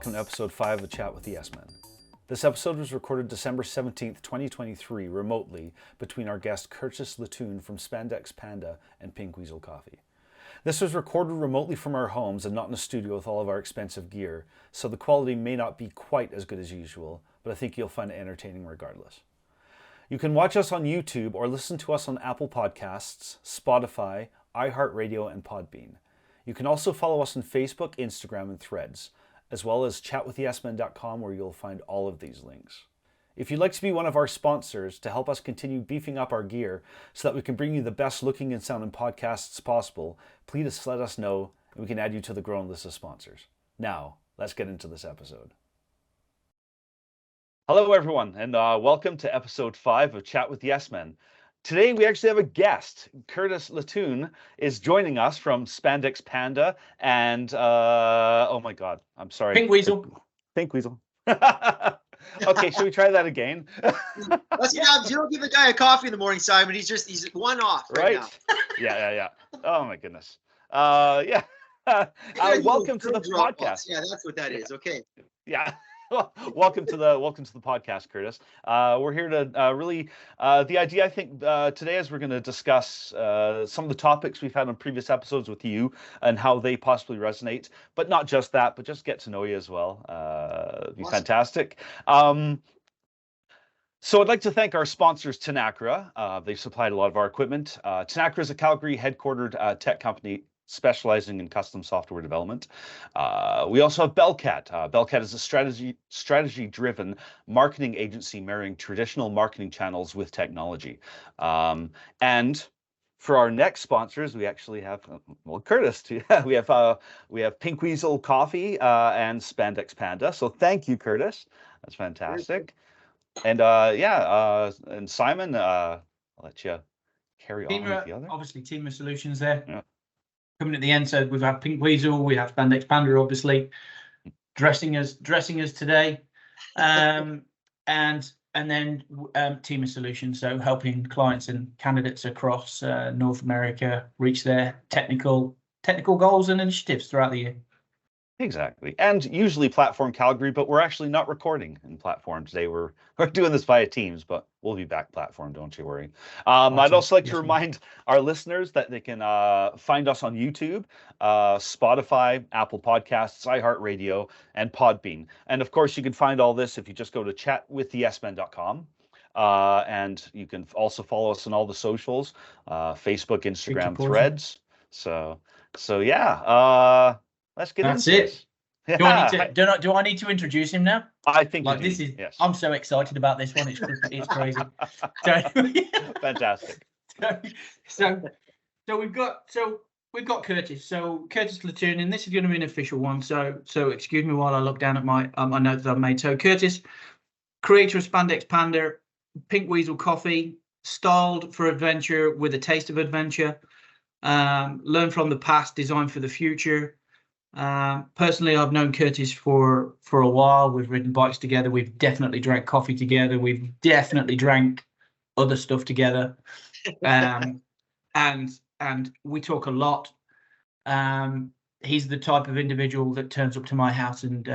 welcome to episode 5 of Chat with the Yes Men. This episode was recorded December 17th, 2023, remotely between our guest Curtis Latoon from Spandex, Panda, and Pink Weasel Coffee. This was recorded remotely from our homes and not in a studio with all of our expensive gear, so the quality may not be quite as good as usual, but I think you'll find it entertaining regardless. You can watch us on YouTube or listen to us on Apple Podcasts, Spotify, iHeartRadio, and Podbean. You can also follow us on Facebook, Instagram, and Threads, as well as chatwithyesmen.com, where you'll find all of these links. If you'd like to be one of our sponsors to help us continue beefing up our gear so that we can bring you the best looking and sounding podcasts possible, please let us know and we can add you to the growing list of sponsors. Now, let's get into this episode. Hello, everyone, and welcome to episode 5 of Chat with Yes Men. Today, we actually have a guest. Curtis Latoon is joining us from Spandex Panda and, oh my God, I'm sorry. Pink Weasel. Pink Weasel. Okay, should we try that again? Let's you don't give a guy a coffee in the morning, Simon. He's one off right now. Yeah. Oh my goodness. Welcome to the podcast. Yeah, that's what that is. Okay. Yeah. Welcome to the podcast, Curtis. We're here to the idea, I think, today is we're going to discuss some of the topics we've had on previous episodes with you and how they possibly resonate, but not just that, but just get to know you as well. It'd be fantastic. So I'd like to thank our sponsors, Tenacra. They've supplied a lot of our equipment. Tenacra is a Calgary headquartered tech company specializing in custom software development. We also have Bellcat. Bellcat is a strategy-driven marketing agency marrying traditional marketing channels with technology. And for our next sponsors, we actually have Curtis. We have Pink Weasel Coffee and Spandex Panda. So thank you, Curtis. That's fantastic. And and Simon, I'll let you carry on with the other. Obviously, TEEMA Solutions there. Yeah. Coming at the end, so we've had Pink Weasel, we have Spandex Panda, obviously dressing us today, and then TEEMA Solutions, so helping clients and candidates across North America reach their technical goals and initiatives throughout the year. Exactly, and usually Platform Calgary, but we're actually not recording in Platform today. We're doing this via Teams, but we'll be back Platform, don't you worry. Awesome. I'd also like to remind our listeners that they can find us on YouTube, Spotify, Apple Podcasts, iHeartRadio, and Podbean. And of course, you can find all this if you just go to chatwithyesmen.com. And you can also follow us on all the socials, Facebook, Instagram, Threads. So yeah. Let's get into it. Yeah. Do I need to introduce him now? I think yes. I'm so excited about this one. It's crazy. Fantastic. So we've got Curtis. So Curtis Latoon, and this is going to be an official one. So excuse me while I look down at my notes that I've made. So Curtis, creator of Spandex Panda, Pink Weasel Coffee, styled for adventure with a taste of adventure. Learn from the past, design for the future. Personally, I've known Curtis for a while. We've ridden bikes together. We've definitely drank coffee together. We've definitely drank other stuff together. And we talk a lot. He's the type of individual that turns up to my house and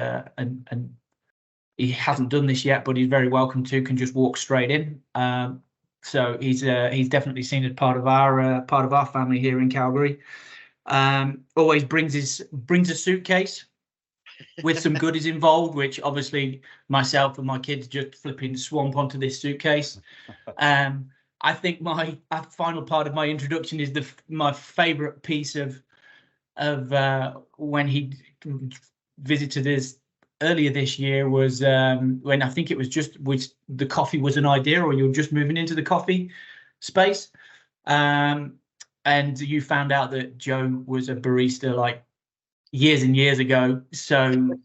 he hasn't done this yet, but he's very welcome to. Can just walk straight in. So he's definitely seen as part of our family here in Calgary. Always brings a suitcase with some goodies involved, which obviously myself and my kids just flipping swamp onto this suitcase. I think my final part of my introduction is my favorite piece of when he visited us earlier this year was when I think it was the coffee was an idea, or you were just moving into the coffee space. And you found out that Joe was a barista like years and years ago. So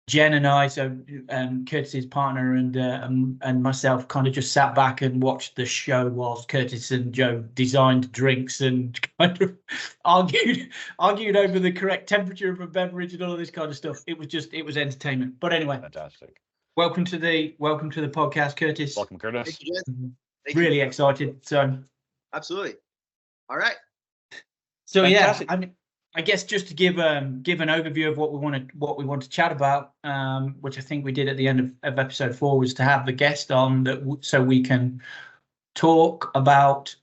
Jen and I, Curtis's partner and myself, kind of just sat back and watched the show whilst Curtis and Joe designed drinks and kind of argued over the correct temperature of a beverage and all of this kind of stuff. It was entertainment. But anyway, fantastic. Welcome to the podcast, Curtis. Welcome, Curtis. Thank you, Jen. Really excited. So absolutely. All right. So fantastic. Yeah, I mean, I guess just to give an overview of what we want to chat about, which I think we did at the end of episode 4, was to have the guest on so we can talk about,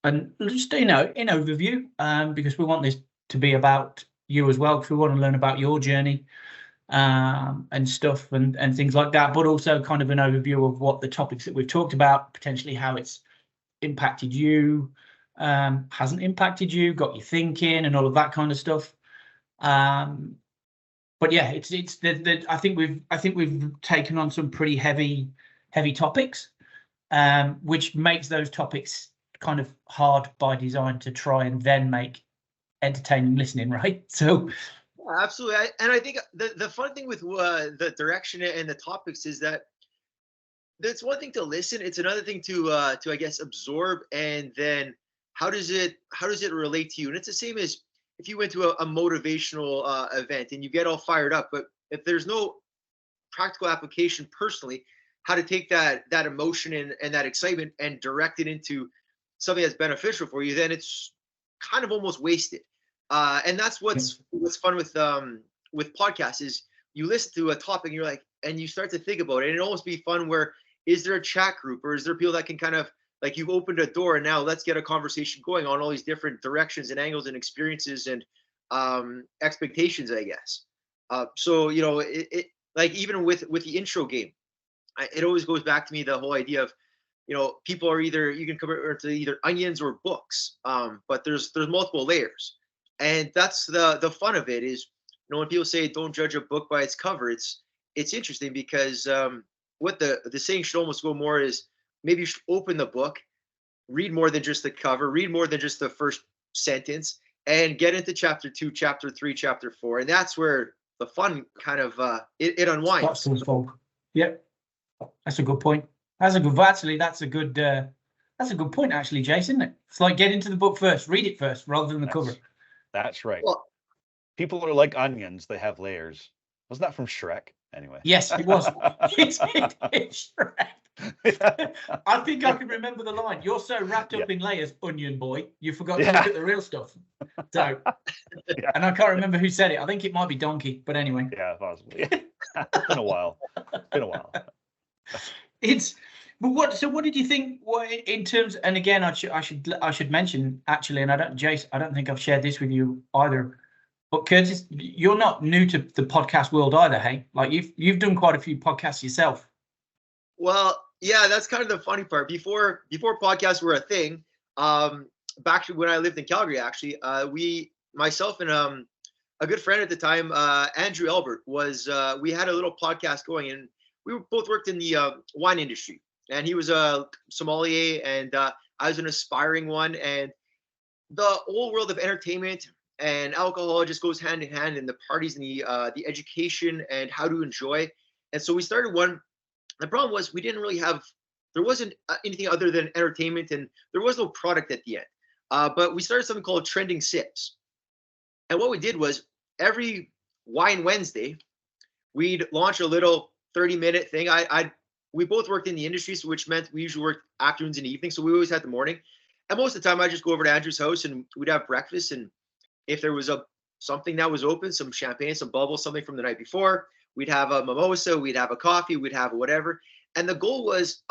and just in overview, because we want this to be about you as well, because we want to learn about your journey and stuff and things like that, but also kind of an overview of what the topics that we've talked about, potentially how it's impacted you, hasn't impacted you, got you thinking, and all of that kind of stuff. But yeah, it's I think we've taken on some pretty heavy topics, which makes those topics kind of hard by design to try and then make entertaining listening, right? So absolutely. And I think the fun thing with the direction and the topics is that it's one thing to listen, it's another thing to I guess absorb, and then how does it relate to you? And it's the same as if you went to a motivational event and you get all fired up, but if there's no practical application personally, how to take that emotion and that excitement and direct it into something that's beneficial for you, then it's kind of almost wasted. And that's what's fun with podcasts is you listen to a topic and you're like, and you start to think about it, and it almost be fun where, is there a chat group, or is there people that can kind of, like, you've opened a door and now let's get a conversation going on all these different directions and angles and experiences and expectations, I guess. So, it like, even with the intro game, it always goes back to me, the whole idea of, people are you can compare it to either onions or books, but there's multiple layers. And that's the fun of it is, when people say don't judge a book by its cover, it's interesting because what the saying should almost go more is, maybe you should open the book, read more than just the cover, read more than just the first sentence, and get into chapter 2, chapter 3, chapter 4. And that's where the fun kind of it unwinds. Yep. That's a good point. That's a good point, actually, Jason, isn't it? It's like, get into the book first, read it first, rather than the cover. That's right. Well, people are like onions, they have layers. Wasn't that from Shrek? Anyway. Yes, it was. It's Shrek. I think I can remember the line. You're so wrapped up in layers, onion boy, you forgot to look at the real stuff. So, and I can't remember who said it. I think it might be Donkey, but anyway. Yeah, possibly. It's been a while. So what did you think? In terms, and again, I should mention, actually, and I don't think I've shared this with you either. But Curtis, you're not new to the podcast world either, hey? Like, you've done quite a few podcasts yourself. Well, yeah, that's kind of the funny part. Before podcasts were a thing, back when I lived in Calgary, actually, myself and a good friend at the time, Andrew Albert, we had a little podcast going, and we both worked in the wine industry. And he was a sommelier, and I was an aspiring one. And the whole world of entertainment and alcohol just goes hand in hand, and the parties and the education and how to enjoy. And so we started one. The problem was there wasn't anything other than entertainment, and there was no product at the end. But we started something called Trending Sips. And what we did was, every Wine Wednesday, we'd launch a little 30-minute thing. We both worked in the industry, so which meant we usually worked afternoons and evenings. So we always had the morning. And most of the time, I just go over to Andrew's house and we'd have breakfast. And if there was something that was open, some champagne, some bubbles, something from the night before, we'd have a mimosa, we'd have a coffee, we'd have whatever. And the goal was,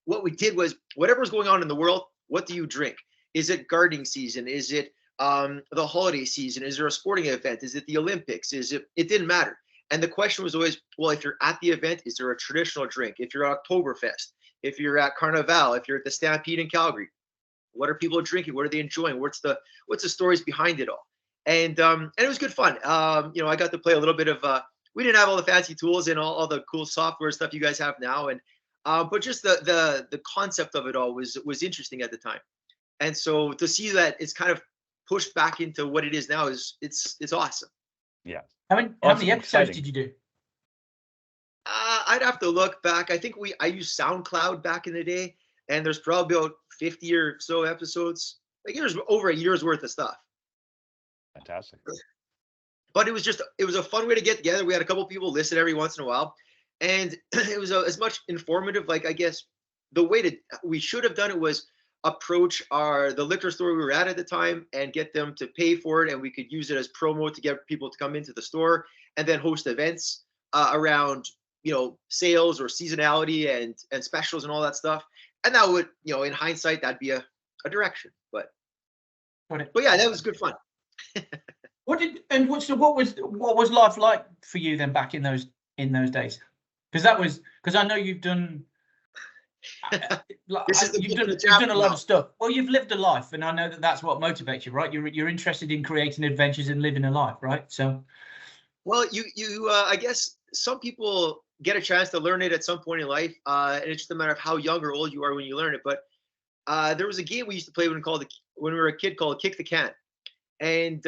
what we did was, whatever's going on in the world, what do you drink? Is it gardening season? Is it the holiday season? Is there a sporting event? Is it the Olympics? It didn't matter. And the question was always, well, if you're at the event, is there a traditional drink? If you're at Oktoberfest, if you're at Carnival, if you're at the Stampede in Calgary, what are people drinking? What are they enjoying? What's the stories behind it all? And it was good fun. I got to play a little bit of, we didn't have all the fancy tools and all the cool software stuff you guys have now. And, but just the concept of it all was interesting at the time. And so to see that it's kind of pushed back into what it is now it's awesome. Yeah. How many episodes did you do? I'd have to look back. I think I used SoundCloud back in the day, and there's probably about 50 or so episodes. Like, it was over a year's worth of stuff. Fantastic. But it was a fun way to get together. We had a couple people listen every once in a while, and it was as much informative. Like, I guess the way we should have done it was approach the liquor store we were at the time and get them to pay for it, and we could use it as promo to get people to come into the store, and then host events around sales or seasonality and specials and all that stuff. And that would, in hindsight, that'd be a direction. But yeah, that was good fun. What was life like for you then back in those days? Because I know you've done you've done a lot of stuff. Well, you've lived a life, and I know that's what motivates you, right? You're interested in creating adventures and living a life, right? So, well, I guess some people get a chance to learn it at some point in life, and it's just a matter of how young or old you are when you learn it. But there was a game we used to play when we were a kid called Kick the Can, and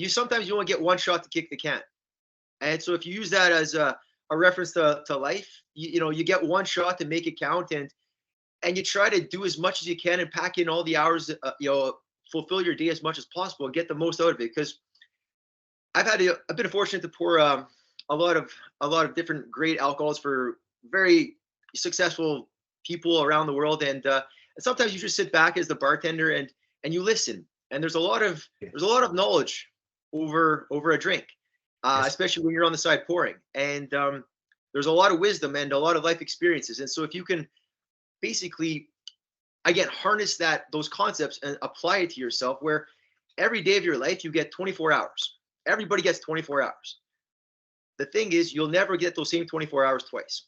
sometimes you only get one shot to kick the can, and so if you use that as a reference to life, you get one shot to make it count, and you try to do as much as you can and pack in all the hours, fulfill your day as much as possible and get the most out of it. Because I've been fortunate to pour a lot of different great alcohols for very successful people around the world, and sometimes you just sit back as the bartender and you listen, and there's a lot of knowledge over a drink. Especially when you're on the side pouring, and there's a lot of wisdom and a lot of life experiences. And so if you can basically, again, harness those concepts and apply it to yourself, where every day of your life you get 24 hours. Everybody gets 24 hours. The thing is, you'll never get those same 24 hours twice.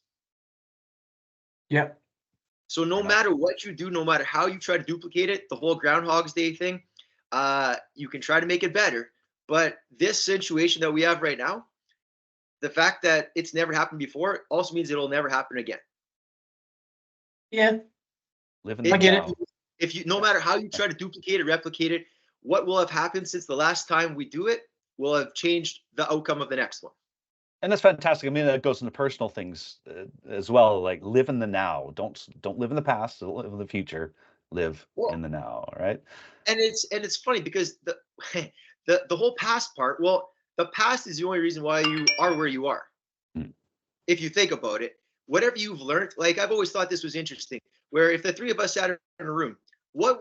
Yeah. So no matter what you do, no matter how you try to duplicate it, the whole Groundhog's Day thing, you can try to make it better. But this situation that we have right now, the fact that it's never happened before also means it'll never happen again. Yeah. I get it. No matter how you try to duplicate it, replicate it, what will have happened since the last time we do it will have changed the outcome of the next one. And that's fantastic. I mean, that goes into personal things as well. Like, live in the now. Don't live in the past. Don't live in the future. Live in the now. Right. And it's funny because the whole past part, well, the past is the only reason why you are where you are. If you think about it, whatever you've learned, like I've always thought this was interesting, where if the three of us sat in a room, what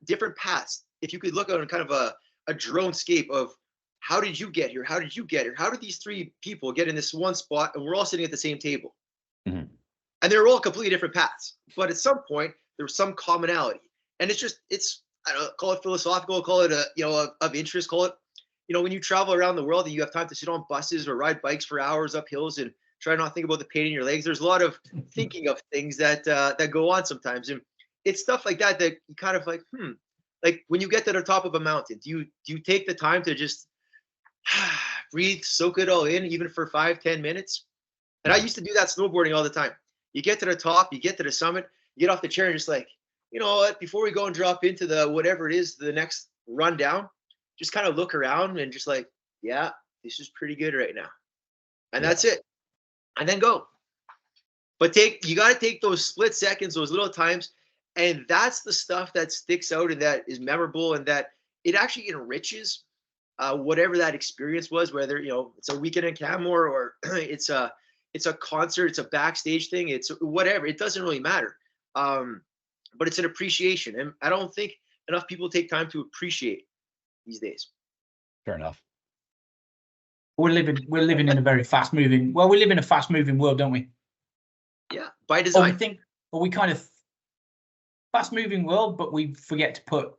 different paths, if you could look on kind of a drone scape of how did you get here? How did you get here? How did these three people get in this one spot and we're all sitting at the same table? Mm-hmm. And they're all completely different paths. But at some point, there was some commonality. And it's I don't know, call it philosophical, call it of interest, call it, when you travel around the world and you have time to sit on buses or ride bikes for hours up hills and try not to think about the pain in your legs. There's a lot of thinking of things that go on sometimes. And it's stuff like that you kind of like when you get to the top of a mountain, do you take the time to just breathe, soak it all in, even for 5-10 minutes? And I used to do that snowboarding all the time. You get to the top, you get to the summit, you get off the chair and just like, you know what, before we go and drop into the whatever it is, the next rundown, just kind of look around and just like, yeah, this is pretty good right now. And that's it. And then go. But you got to take those split seconds, those little times. And that's the stuff that sticks out and that is memorable and that it actually enriches whatever that experience was, whether, it's a weekend in Canmore or it's a concert, it's a backstage thing, it's whatever. It doesn't really matter. But it's an appreciation. And I don't think enough people take time to appreciate these days. Fair enough. We're living in a very fast moving. Well, we live in a fast moving world, don't we? Yeah, by design. We kind of fast moving world, but we forget to put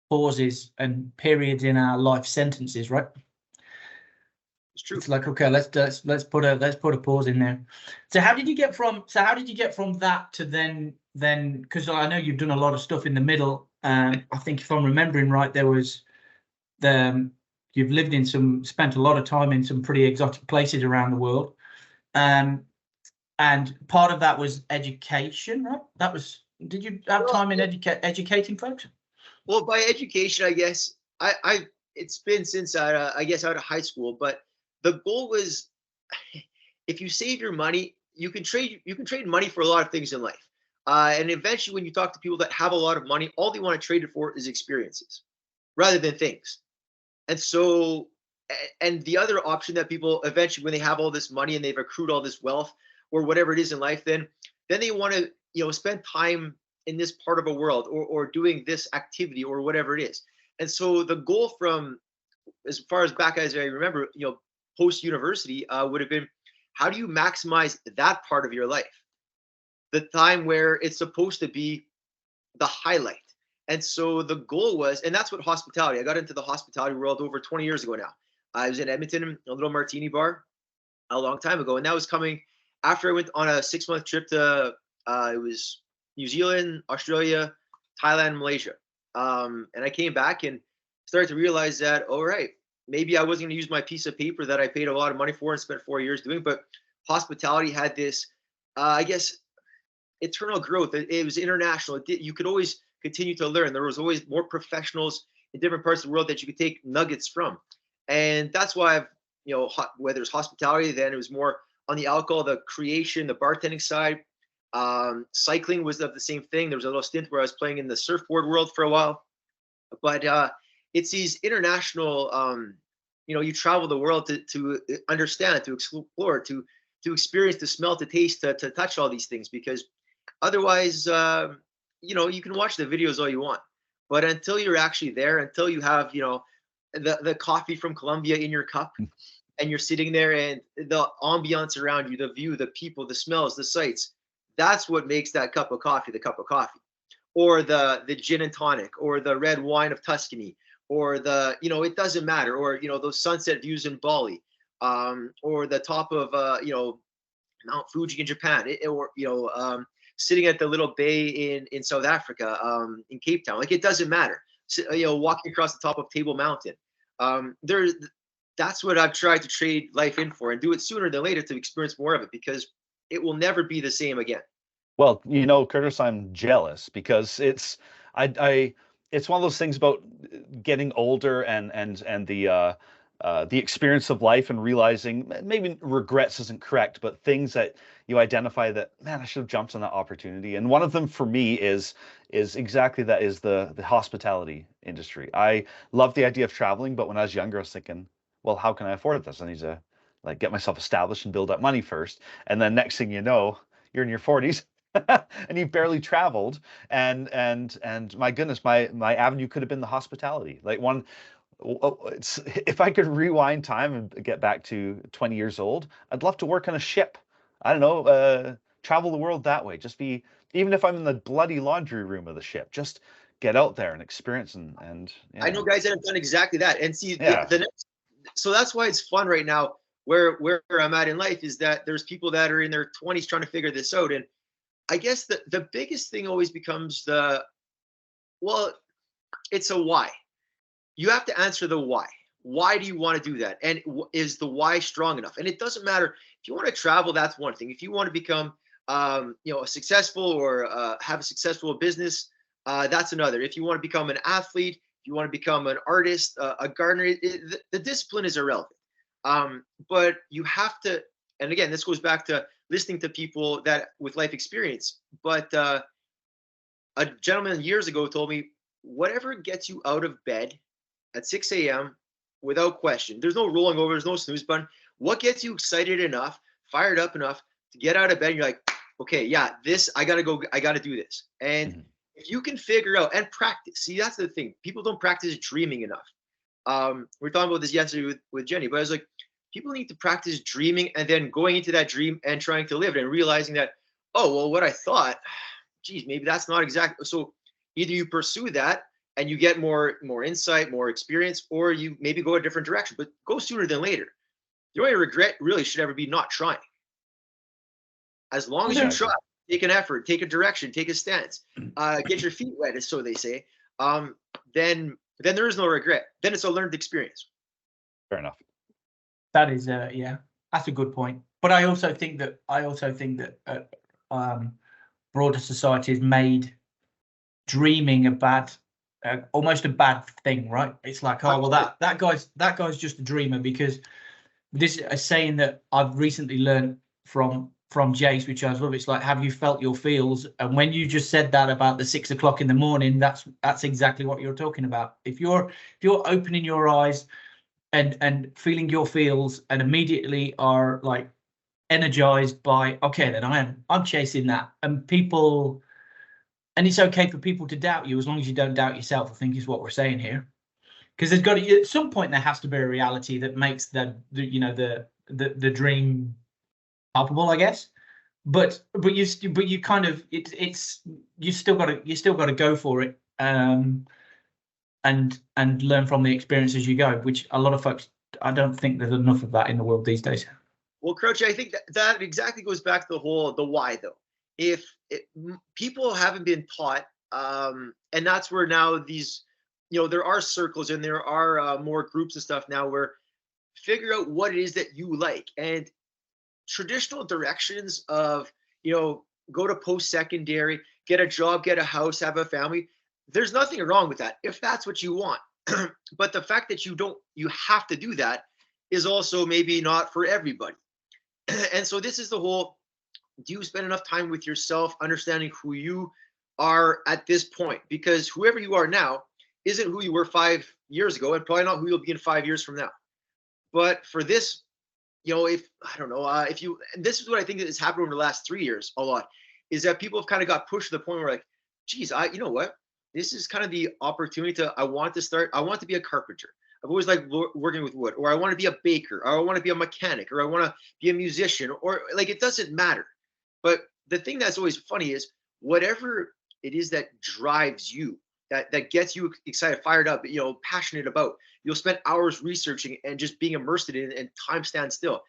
pauses and periods in our life sentences, right? It's true. It's like, okay, let's put a pause in there. So how did you get from that to then because I know you've done a lot of stuff in the middle. I think if I'm remembering right, there was you've spent a lot of time in some pretty exotic places around the world. And part of that was education, right? Did you have time in educating folks? Well, by education, I guess it's been since out of high school, but the goal was, if you save your money, you can trade money for a lot of things in life. And eventually when you talk to people that have a lot of money, all they want to trade it for is experiences rather than things. And so, and the other option that people eventually, when they have all this money and they've accrued all this wealth or whatever it is in life, then they want to, spend time in this part of a world, or doing this activity or whatever it is. And so the goal from as far as back as I remember, post university would have been, how do you maximize that part of your life? The time where it's supposed to be the highlight. And so the goal was, and that's what hospitality, I got into the hospitality world over 20 years ago now. I was in Edmonton, a little martini bar a long time ago. And that was coming after I went on a 6-month trip to, it was New Zealand, Australia, Thailand, Malaysia. And I came back and started to realize that, all right, maybe I wasn't going to use my piece of paper that I paid a lot of money for and spent 4 years doing, but hospitality had this, I guess, eternal growth. It was international. You could always continue to learn. There was always more professionals in different parts of the world that you could take nuggets from. And that's why I've, whether it's hospitality, then it was more on the alcohol, the creation, the bartending side. Cycling was of the same thing. There was a little stint where I was playing in the surfboard world for a while. But it's these international, you travel the world to understand, to explore, to experience, to smell, to taste, to touch all these things. Because otherwise, you can watch the videos all you want, but until you're actually there, until you have, the coffee from Colombia in your cup, and you're sitting there, and the ambiance around you, the view, the people, the smells, the sights, that's what makes that cup of coffee the cup of coffee. Or the gin and tonic, or the red wine of Tuscany, or it doesn't matter, or those sunset views in Bali, or the top of Mount Fuji in Japan, or sitting at the little bay in South Africa, in Cape Town. Like, it doesn't matter. So, walking across the top of Table Mountain. That's what I've tried to trade life in for, and do it sooner than later to experience more of it, because it will never be the same again. Well, Curtis, I'm jealous, because it's it's one of those things about getting older and the experience of life, and realizing, maybe regrets isn't correct, but things that you identify that, man, I should have jumped on that opportunity. And one of them for me is exactly that, is the hospitality industry. I love the idea of traveling, but when I was younger, I was thinking, well, how can I afford this? I need to get myself established and build up money first. And then next thing you know, you're in your 40s. And you've barely traveled, and my goodness, my avenue could have been the hospitality. If I could rewind time and get back to 20 years old, I'd love to work on a ship. I don't know, travel the world that way. Just be, even if I'm in the bloody laundry room of the ship, just get out there and experience and I know guys that have done exactly that. And see, so that's why it's fun right now. Where I'm at in life is that there's people that are in their 20s trying to figure this out. And I guess the biggest thing always becomes it's a why. You have to answer the why. Why do you want to do that? And is the why strong enough? And it doesn't matter if you want to travel, that's one thing. If you want to become, a successful, or have a successful business, that's another. If you want to become an athlete, if you want to become an artist, a gardener, the discipline is irrelevant. But you have to, and again, this goes back to listening to people that with life experience. But a gentleman years ago told me, whatever gets you out of bed at 6 a.m. without question, there's no rolling over, there's no snooze button. What gets you excited enough, fired up enough to get out of bed? And you're like, okay, yeah, I got to do this. And if you can figure out and practice, see, that's the thing. People don't practice dreaming enough. We were talking about this yesterday with Jenny, but I was like, people need to practice dreaming, and then going into that dream and trying to live it, and realizing that, oh, well, what I thought, geez, maybe that's not exactly. So either you pursue that and you get more insight, more experience, or you maybe go a different direction, but go sooner than later. The only regret really should ever be not trying. As long as you try, take an effort, take a direction, take a stance, get your feet wet, as so they say, then there is no regret. Then it's a learned experience. Fair enough. That is, that's a good point. But I also think that broader society has made dreaming almost a bad thing, right? It's like, oh, well, that guy's just a dreamer, because this is a saying that I've recently learned from Jace, which I love. It's like, have you felt your feels? And when you just said that about the 6 o'clock in the morning, that's exactly what you're talking about. If you're opening your eyes and feeling your feels, and immediately are like energized by, okay, then I'm chasing that. And people and it's okay for people to doubt you as long as you don't doubt yourself, I think is what we're saying here. Because there's got to, at some point there has to be a reality that makes the dream palpable, I guess. But you kind of you still got to go for it, and learn from the experience as you go, which a lot of folks, I don't think there's enough of that in the world these days. Well, Crouchy, I think that exactly goes back to the why, though. If people haven't been taught, and that's where now these, there are circles and there are more groups and stuff now where figure out what it is that you like. And traditional directions of, go to post-secondary, get a job, get a house, have a family, there's nothing wrong with that if that's what you want. But the fact that you have to do that is also maybe not for everybody. And so this is the whole, do you spend enough time with yourself, understanding who you are at this point? Because whoever you are now isn't who you were 5 years ago, and probably not who you'll be in 5 years from now. But for this, if I don't know, and this is what I think has happened over the last 3 years a lot, is that people have kind of got pushed to the point where like, geez, you know what? This is kind of the opportunity I want to be a carpenter. I've always liked working with wood, or I want to be a baker, or I want to be a mechanic, or I want to be a musician, or like, it doesn't matter. But the thing that's always funny is whatever it is that drives you, that gets you excited, fired up, passionate about, you'll spend hours researching and just being immersed in it, and time stands still.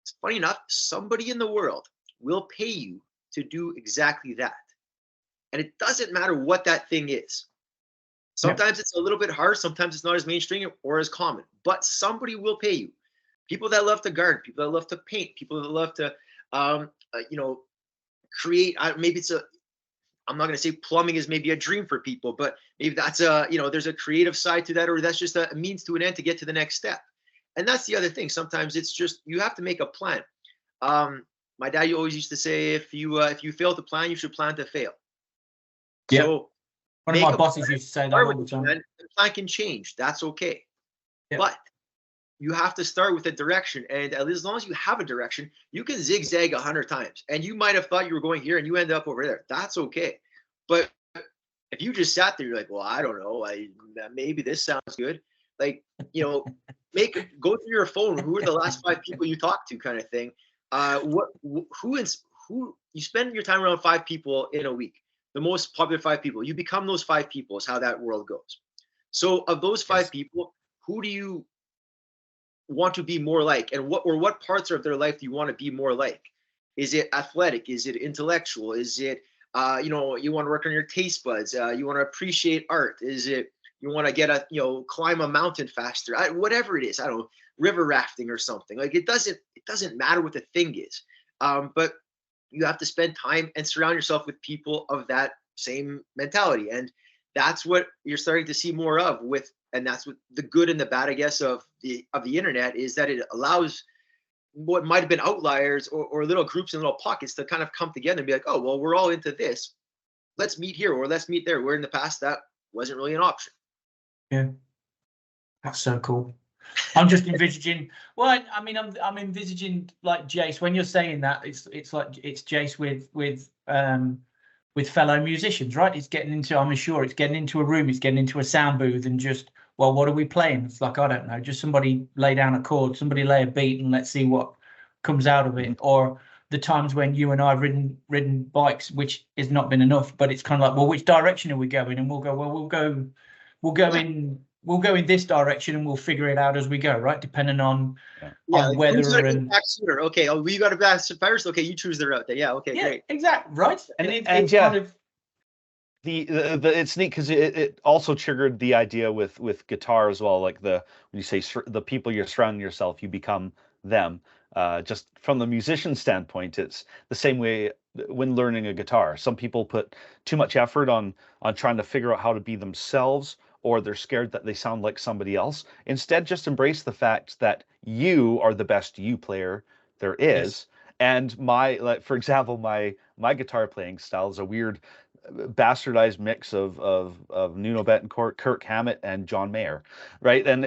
It's funny enough, somebody in the world will pay you to do exactly that. And it doesn't matter what that thing is. Sometimes it's a little bit hard. Sometimes it's not as mainstream or as common, but somebody will pay you. People that love to garden, people that love to paint, people that love to, create. Maybe I'm not going to say plumbing is maybe a dream for people, but maybe that's there's a creative side to that, or that's just a means to an end to get to the next step. And that's the other thing. Sometimes it's just, you have to make a plan. My dad always used to say, if you fail to plan, you should plan to fail. Yeah. So one of my bosses used to say that all the time. The plan can change. That's okay. Yeah. But you have to start with a direction. And as long as you have a direction, you can zigzag 100 times. And you might have thought you were going here and you end up over there. That's okay. But if you just sat there, you're like, well, I don't know. Maybe this sounds good. Like, go through your phone. Who are the last 5 people you talked to, kind of thing. Who you spend your time around 5 people in a week. The most popular 5 people, you become those 5 people, is how that world goes. So of those 5 people, who do you want to be more like, and what parts of their life do you want to be more like? Is it athletic? Is it intellectual? Is it, you want to work on your taste buds? You want to appreciate art? Is it, you want to climb a mountain faster? Whatever it is, I don't know, river rafting or something. Like, it doesn't matter what the thing is. But you have to spend time and surround yourself with people of that same mentality. And that's what you're starting to see more of and that's what the good and the bad, I guess, of the internet is, that it allows what might have been outliers or little groups and little pockets to kind of come together and be like, oh, well, we're all into this. Let's meet here, or let's meet there. Where in the past that wasn't really an option. Yeah. That's so cool. I'm just envisaging. Well, I mean, I'm envisaging like Jace. When you're saying that, it's like it's Jace with fellow musicians, right? It's getting into. I'm sure it's getting into a room. It's getting into a sound booth and just, well, what are we playing? It's like, I don't know. Just somebody lay down a chord, somebody lay a beat, and let's see what comes out of it. Or the times when you and I have ridden bikes, which has not been enough, but it's kind of like, well, which direction are we going? And we'll go, well, we'll go in this direction, and we'll figure it out as we go, right? Depending on weather and back sooner. Okay, we got to back first. Okay, you choose the route there. Yeah, okay, great. Exactly, right. And it's kind of it's neat because it also triggered the idea with guitar as well. Like when you say the people you're surrounding yourself, you become them. Just from the musician standpoint, it's the same way when learning a guitar. Some people put too much effort on trying to figure out how to be themselves, or they're scared that they sound like somebody else. Instead, just embrace the fact that you are the best player there is. Yes. And for example, my guitar playing style is a weird bastardized mix of Nuno Bettencourt, Kirk Hammett, and John Mayer, right? And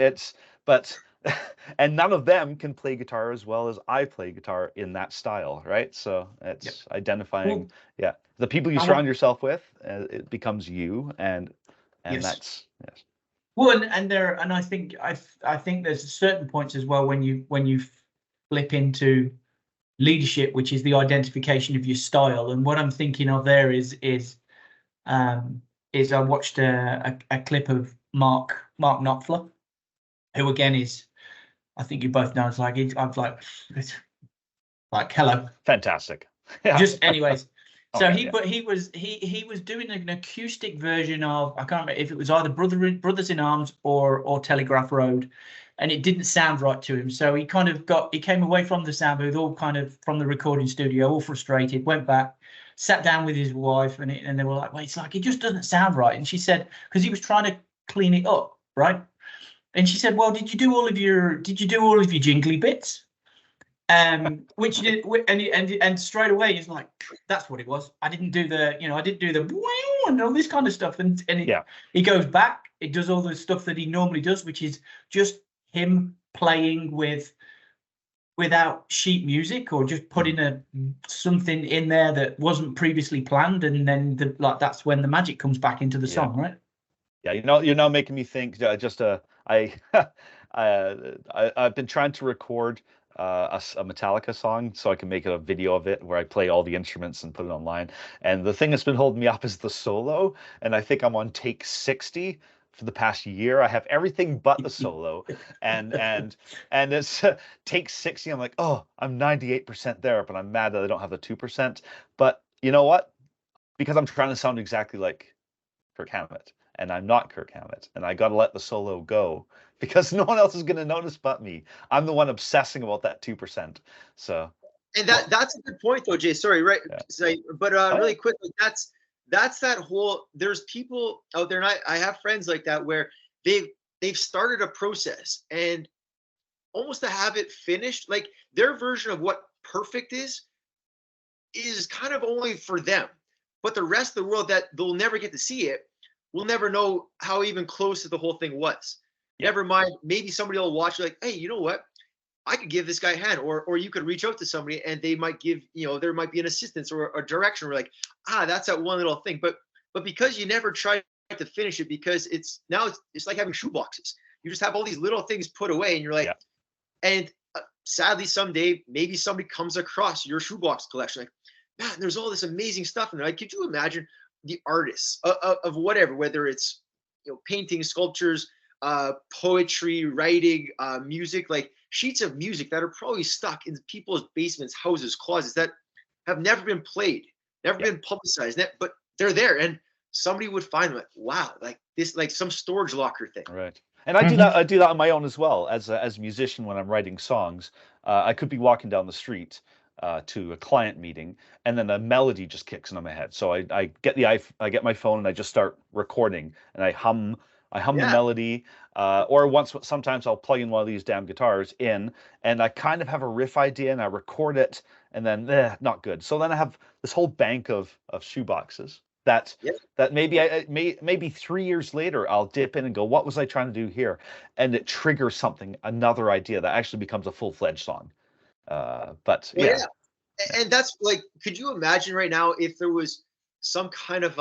and none of them can play guitar as well as I play guitar in that style, right? So it's identifying, The people you surround yourself with, it becomes you, and Yes. that's yes. Well, and I think there's certain points as well when you flip into leadership, which is the identification of your style. And what I'm thinking of there is I watched a clip of Mark Knopfler, who again is, I think you both know, I'm like hello, Fantastic. Yeah. Just anyways. So Okay, he was doing an acoustic version of, I can't remember if it was either Brothers in Arms or Telegraph Road, and it didn't sound right to him. So he came away from the sound booth, all kind of from the recording studio, all frustrated, went back, sat down with his wife, and they were like, "Wait, it's like it just doesn't sound right." And she said, because he was trying to clean it up, right? And she said, "Well, did you do all of your jingly bits?" Which you did, and straight away he's like, that's what it was. I didn't do the wow and all this kind of stuff. And he goes back, it does all the stuff that he normally does, which is just him playing without sheet music, or just putting something in there that wasn't previously planned, and then that's when the magic comes back into the song, right? Yeah, you're now making me think. I've been trying to record a Metallica song so I can make a video of it where I play all the instruments and put it online. And the thing that's been holding me up is the solo. And I think I'm on take 60 for the past year. I have everything but the solo, and it's take 60. I'm like, oh, I'm 98% there, but I'm mad that I don't have the 2%. But you know what? Because I'm trying to sound exactly like Kirk Hammett, and I'm not Kirk Hammett, and I got to let the solo go because no one else is going to notice but me. I'm the one obsessing about that 2%. So, and that's a good point though, Jay. Sorry, right? Yeah. But really quickly, that's that whole. There's people out there, and I have friends like that where they've started a process, and almost to have it finished, like their version of what perfect is kind of only for them. But the rest of the world, that they'll never get to see it, will never know how even close to the whole thing was. Yeah. Never mind, maybe somebody will watch like, hey, you know what? I could give this guy a hand, or you could reach out to somebody and they might give, there might be an assistance or a direction. We're like, that's that one little thing. But because you never try to finish it, because it's like having shoe boxes. You just have all these little things put away, and you're like, and sadly someday maybe somebody comes across your shoebox collection, like, man, there's all this amazing stuff in there. Like, could you imagine the artists of whatever, whether it's painting, sculptures, poetry, writing, music, like sheets of music that are probably stuck in people's basements, houses, closets that have never been played, never been publicized, but they're there, and somebody would find them like, wow, like this, like some storage locker thing. Right. And I do that. I do that on my own as well as a musician when I'm writing songs. I could be walking down the street to a client meeting, and then a melody just kicks into my head. So I get my phone and I just start recording, and I hum the melody, or sometimes I'll plug in one of these damn guitars in, and I kind of have a riff idea, and I record it, and then not good. So then I have this whole bank of shoeboxes that maybe 3 years later I'll dip in and go, what was I trying to do here? And it triggers another idea that actually becomes a full-fledged song. But and that's like, could you imagine right now if there was some kind of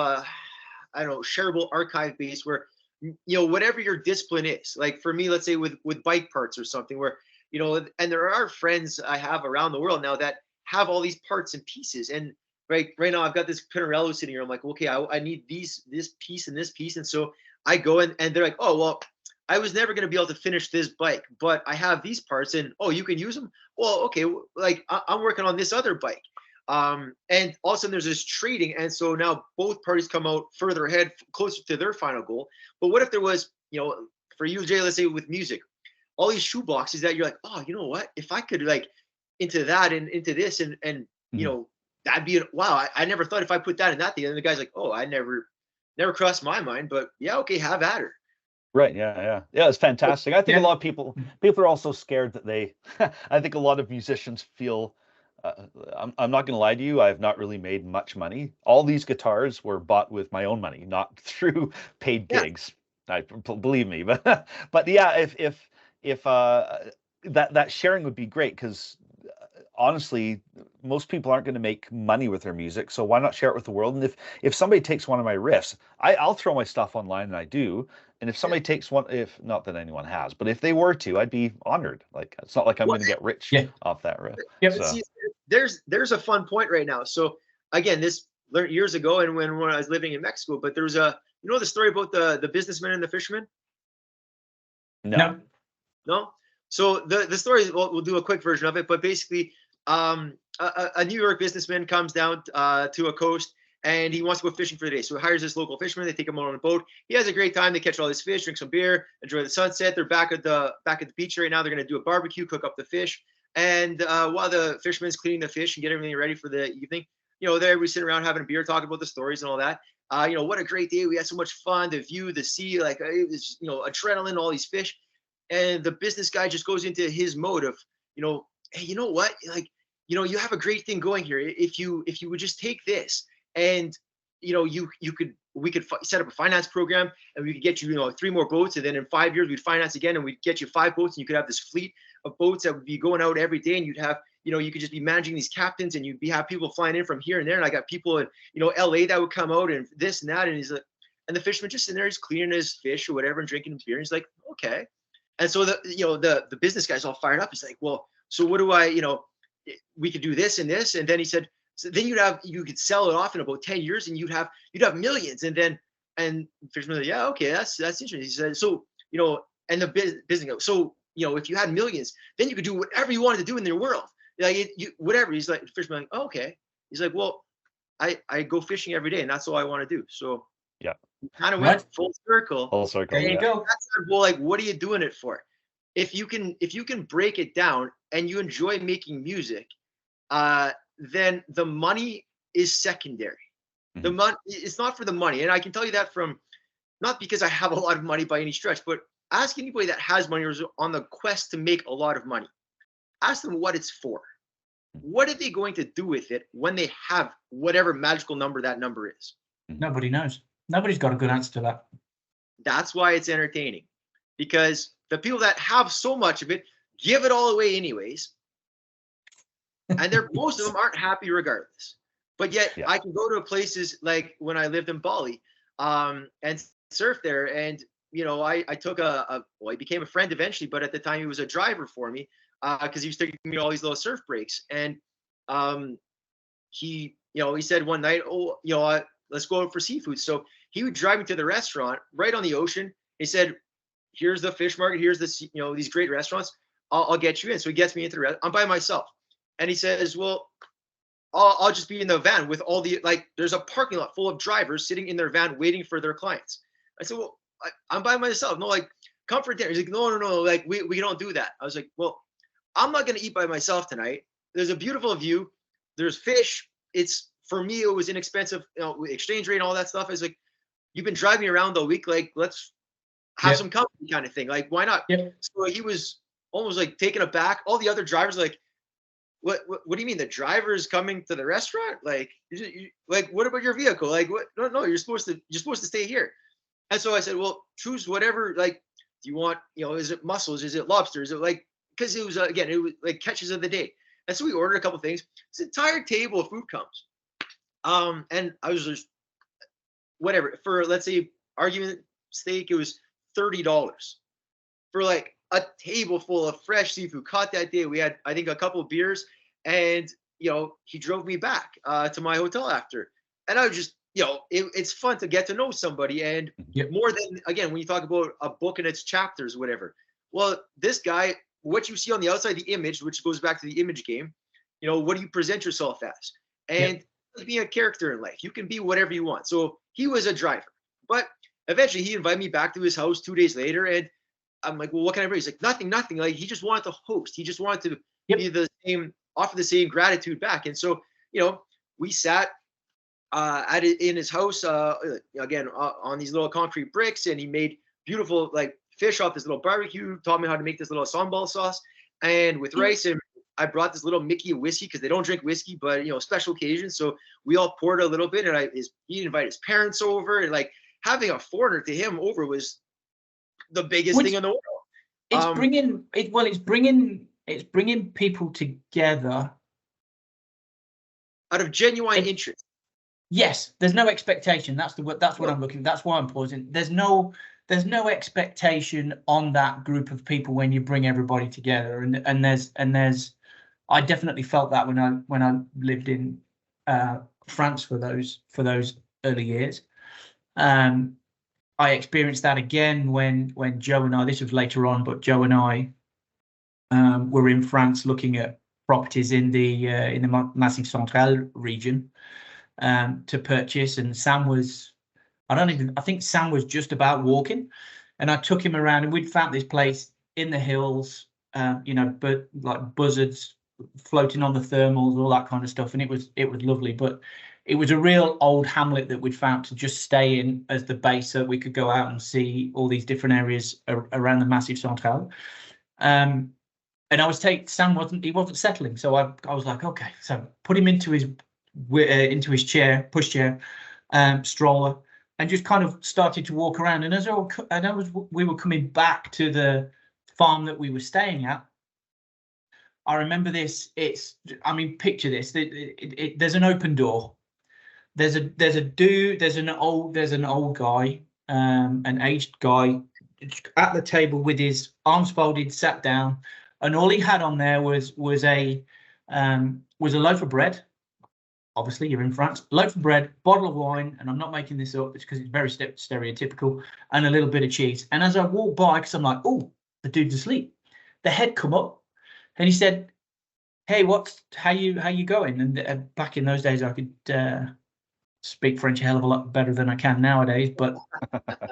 shareable archive base where whatever your discipline is, like for me, let's say with bike parts or something, where and there are friends I have around the world now that have all these parts and pieces, and right now I've got this Pinarello sitting here. I'm like, okay, I need this piece and this piece, and so I go and they're like, oh well, I was never going to be able to finish this bike, but I have these parts, and you can use them. Well, okay, like I'm working on this other bike, and all of a sudden there's this trading, and so now both parties come out further ahead, closer to their final goal. But what if there was, for you, Jay, let's say with music, all these shoe boxes that you're like, oh, you know what? If I could like into that and into this, and that'd be wow. I never thought if I put that in that thing, and the guy's like, oh, I never crossed my mind, but yeah, okay, have at her. Right. Yeah. It's fantastic. I think a lot of people are also scared that I think a lot of musicians feel, I'm not going to lie to you, I have not really made much money. All these guitars were bought with my own money, not through paid gigs. Believe me. But yeah, if that sharing would be great, because honestly, most people aren't going to make money with their music, so why not share it with the world? And if somebody takes one of my riffs, I'll throw my stuff online, and I do. And if somebody takes one, if not that anyone has, but if they were to, I'd be honored. Like, it's not like I'm Well, going to get rich Yeah. off that riff. Yep. So, See, there's a fun point right now. So again, this learned years ago, and when I was living in Mexico. But there was the story about the businessman and the fisherman. no. No. So the story is, we'll do a quick version of it, but basically, a New York businessman comes down to a coast, and he wants to go fishing for the day. So he hires this local fisherman. They take him on a boat. He has a great time. They catch all this fish, drink some beer, enjoy the sunset. They're back at the beach right now. They're going to do a barbecue, cook up the fish. And while the fisherman's cleaning the fish and getting everything ready for the evening, there we sit around having a beer, talking about the stories and all that. What a great day. We had so much fun. The view, the sea, like it was, adrenaline, all these fish. And the business guy just goes into his mode of, hey, you know what? Like, you have a great thing going here. If you would just take this and, we could set up a finance program, and we could get you, 3 more boats. And then in 5 years, we'd finance again, and we'd get you 5 boats, and you could have this fleet of boats that would be going out every day. And you'd have, you could just be managing these captains, and have people flying in from here and there. And I got people in, LA that would come out and this and that. And he's like, and the fisherman just sitting there, he's cleaning his fish or whatever and drinking beer. And he's like, okay. And so the business guy's all fired up. He's like, well, so what do we could do this and this. And then he said, so then you could sell it off in about 10 years, and you'd have millions. And then, and fisherman, like, yeah, okay, that's interesting. He said, so, and the business goes, so, if you had millions, then you could do whatever you wanted to do in their world. Like whatever. He's like, fisherman, like, oh, okay. He's like, well, I go fishing every day, and that's all I want to do. So Yeah. kind of went full circle. Full circle. There you go. That's well, like, what are you doing it for? If you can break it down and you enjoy making music, then the money is secondary. The money, it's not for the money. And I can tell you that from, not because I have a lot of money by any stretch, but ask anybody that has money or is on the quest to make a lot of money. Ask them what it's for. What are they going to do with it when they have whatever magical number that number is? Nobody knows. Nobody's got a good answer to that. That's why it's entertaining, because the people that have so much of it give it all away anyways. And most of them aren't happy regardless. But yet I can go to places like when I lived in Bali and surf there. And, I took he became a friend eventually, but at the time he was a driver for me because he was taking me all these little surf breaks. And he said one night, let's go out for seafood. So he would drive me to the restaurant right on the ocean. He said, here's the fish market. Here's this, these great restaurants. I'll get you in. So he gets me into the restaurant. I'm by myself. And he says, well, I'll just be in the van with all the, there's a parking lot full of drivers sitting in their van waiting for their clients. I said, well, I'm by myself. No, come for dinner. He's like, no. We don't do that. I was like, well, I'm not going to eat by myself tonight. There's a beautiful view. There's fish. For me, it was inexpensive, exchange rate and all that stuff. I was like, you've been driving around all week. Let's have some company kind of thing. Why not? Yep. So he was almost taken aback. All the other drivers what do you mean? The driver is coming to the restaurant? What about your vehicle? What? No, you're supposed to stay here. And so I said, well, choose whatever, do you want, is it mussels? Is it lobster? Is it because it was, again, it was catches of the day. And so we ordered a couple things. This entire table of food comes. And I was just, whatever, for, let's say, argument steak, it was $30 for a table full of fresh seafood caught that day. We had, I think, a couple of beers, and he drove me back to my hotel after. And I was just, it's fun to get to know somebody, and more than, again, when you talk about a book and its chapters, whatever. Well, this guy, what you see on the outside, the image, which goes back to the image game, what do you present yourself as? And be a character in life. You can be whatever you want. So he was a driver, but eventually he invited me back to his house 2 days later, and I'm like, well, what can I bring? He's like, nothing. He just wanted to host. He just wanted to be the same, offer the same gratitude back. And so, we sat in his house, again, on these little concrete bricks, and he made beautiful, fish off this little barbecue, taught me how to make this little sambal sauce, and with rice. And I brought this little Mickey of whiskey because they don't drink whiskey, but, special occasions. So we all poured a little bit, and he invited his parents over, and having a foreigner to him over was the biggest thing in the world. It's bringing people together out of genuine interest. Yes, there's no expectation. That's what I'm looking. That's why I'm pausing. There's no expectation on that group of people when you bring everybody together. And there's I definitely felt that when I lived in France for those early years. I experienced that again when Joe and I. This was later on, but Joe and I were in France looking at properties in the Massif Central region to purchase, and Sam was, I think Sam was just about walking, and I took him around, and we'd found this place in the hills, but like buzzards floating on the thermals, all that kind of stuff, and it was lovely. But it was a real old hamlet that we'd found to just stay in as the base, so we could go out and see all these different areas around the Massif Central. And I was Sam wasn't settling, so I was like, okay, so put him into his pushchair, stroller, and just kind of started to walk around. And we were coming back to the farm that we were staying at, I remember this. Picture this. There's an open door. There's an old guy, an aged guy, at the table with his arms folded, sat down, and all he had on there was a loaf of bread. Obviously, you're in France. Loaf of bread, bottle of wine, and I'm not making this up. It's because it's very stereotypical, and a little bit of cheese. And as I walked by, because I'm like, oh, the dude's asleep, the head come up, and he said, "Hey, how you going?" And back in those days, I could speak French a hell of a lot better than I can nowadays. But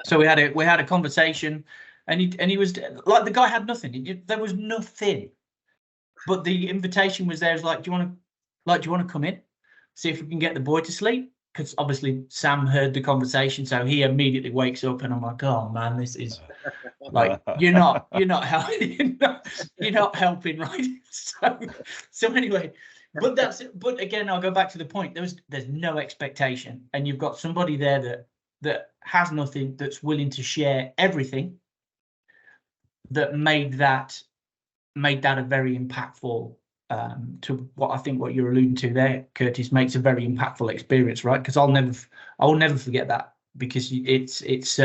so we had a conversation, and he was like, the guy had nothing. There was nothing, but the invitation was there. It was like, do you want to come in, see if we can get the boy to sleep? Because obviously Sam heard the conversation, so he immediately wakes up, and I'm like, oh man, this is like, you're not helping, you're not helping, right? So anyway, but again, I'll go back to the point. There's no expectation, and you've got somebody there that has nothing, that's willing to share everything, that made that a very impactful. To what you're alluding to there, Curtis, makes a very impactful experience, right? Because I will never forget that, because it's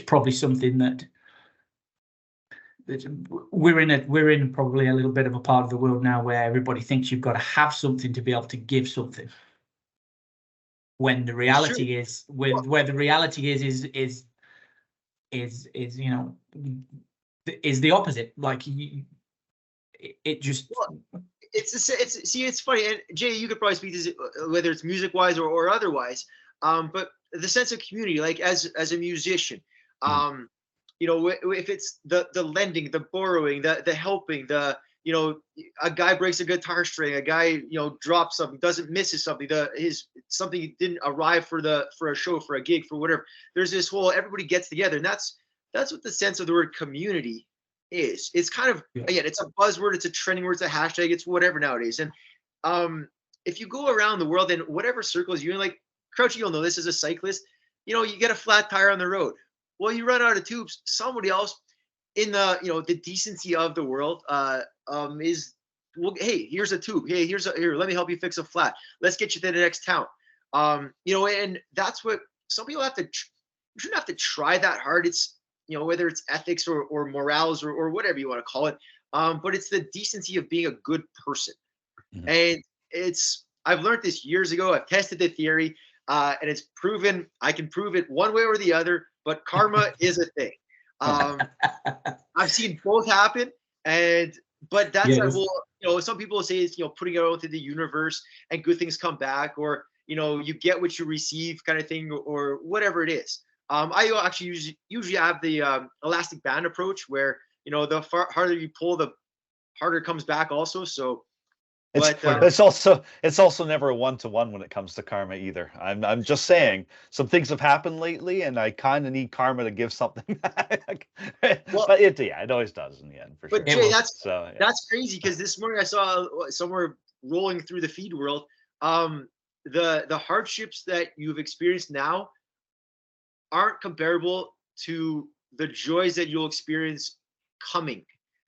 probably something that we're in probably a little bit of a part of the world now where everybody thinks you've got to have something to be able to give something, when the reality is the opposite. Like it's funny, and Jay, you could probably speak to this, whether it's music wise or otherwise, but the sense of community, like as a musician, if it's the lending, the borrowing, the helping, a guy breaks a guitar string, a guy drops something, doesn't misses something, something didn't arrive for a show, for a gig, for whatever. There's this whole, everybody gets together, and that's what the sense of the word community is. It's kind of, again, it's a buzzword, it's a trending word, it's a hashtag, it's whatever nowadays. And if you go around the world in whatever circles you're in, like Crouchy, you'll know this as a cyclist, you get a flat tire on the road. Well, you run out of tubes. Somebody else in the decency of the world is, well, hey, here's a tube. Hey, here, let me help you fix a flat. Let's get you to the next town. And that's what some people have to, you shouldn't have to try that hard. It's, whether it's ethics or morals or whatever you want to call it. But it's the decency of being a good person. Mm-hmm. And I've learned this years ago. I've tested the theory, and it's proven, I can prove it one way or the other, but karma is a thing. I've seen both happen, but that's our whole, some people say it's, putting it out into the universe and good things come back, or, you get what you receive kind of thing, or whatever it is. I actually usually have the elastic band approach, where the harder you pull, the harder it comes back also. So it's also never a one-to-one when it comes to karma either. I'm just saying, some things have happened lately, and I kind of need karma to give something back. Well, but it always does in the end, for sure. But Jay, that's crazy, because this morning I saw somewhere rolling through the feed world, the hardships that you've experienced now aren't comparable to the joys that you'll experience coming.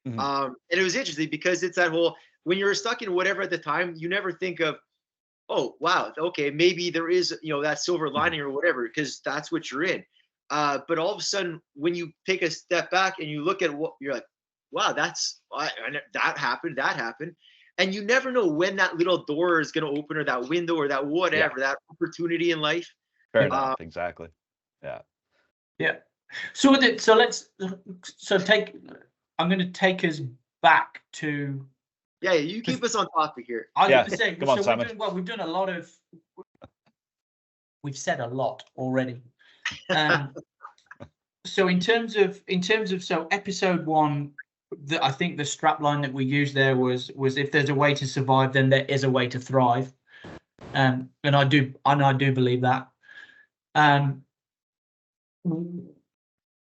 Mm-hmm. And it was interesting, because it's that whole, when you're stuck in whatever at the time, you never think of, oh wow, okay, maybe there is, that silver lining or whatever, because that's what you're in. But all of a sudden, when you take a step back and you look at what you're like, wow, that happened, and you never know when that little door is going to open, or that window, or that whatever, that opportunity in life. Fair enough. Exactly. Yeah. Yeah. So I'm going to take us back to. Yeah, you keep us on topic here. I was going to say, come on, so Simon. we've done a lot of. We've said a lot already. So in terms of so episode 1, I think the strap line that we used there was if there's a way to survive, then there is a way to thrive. And I do believe that.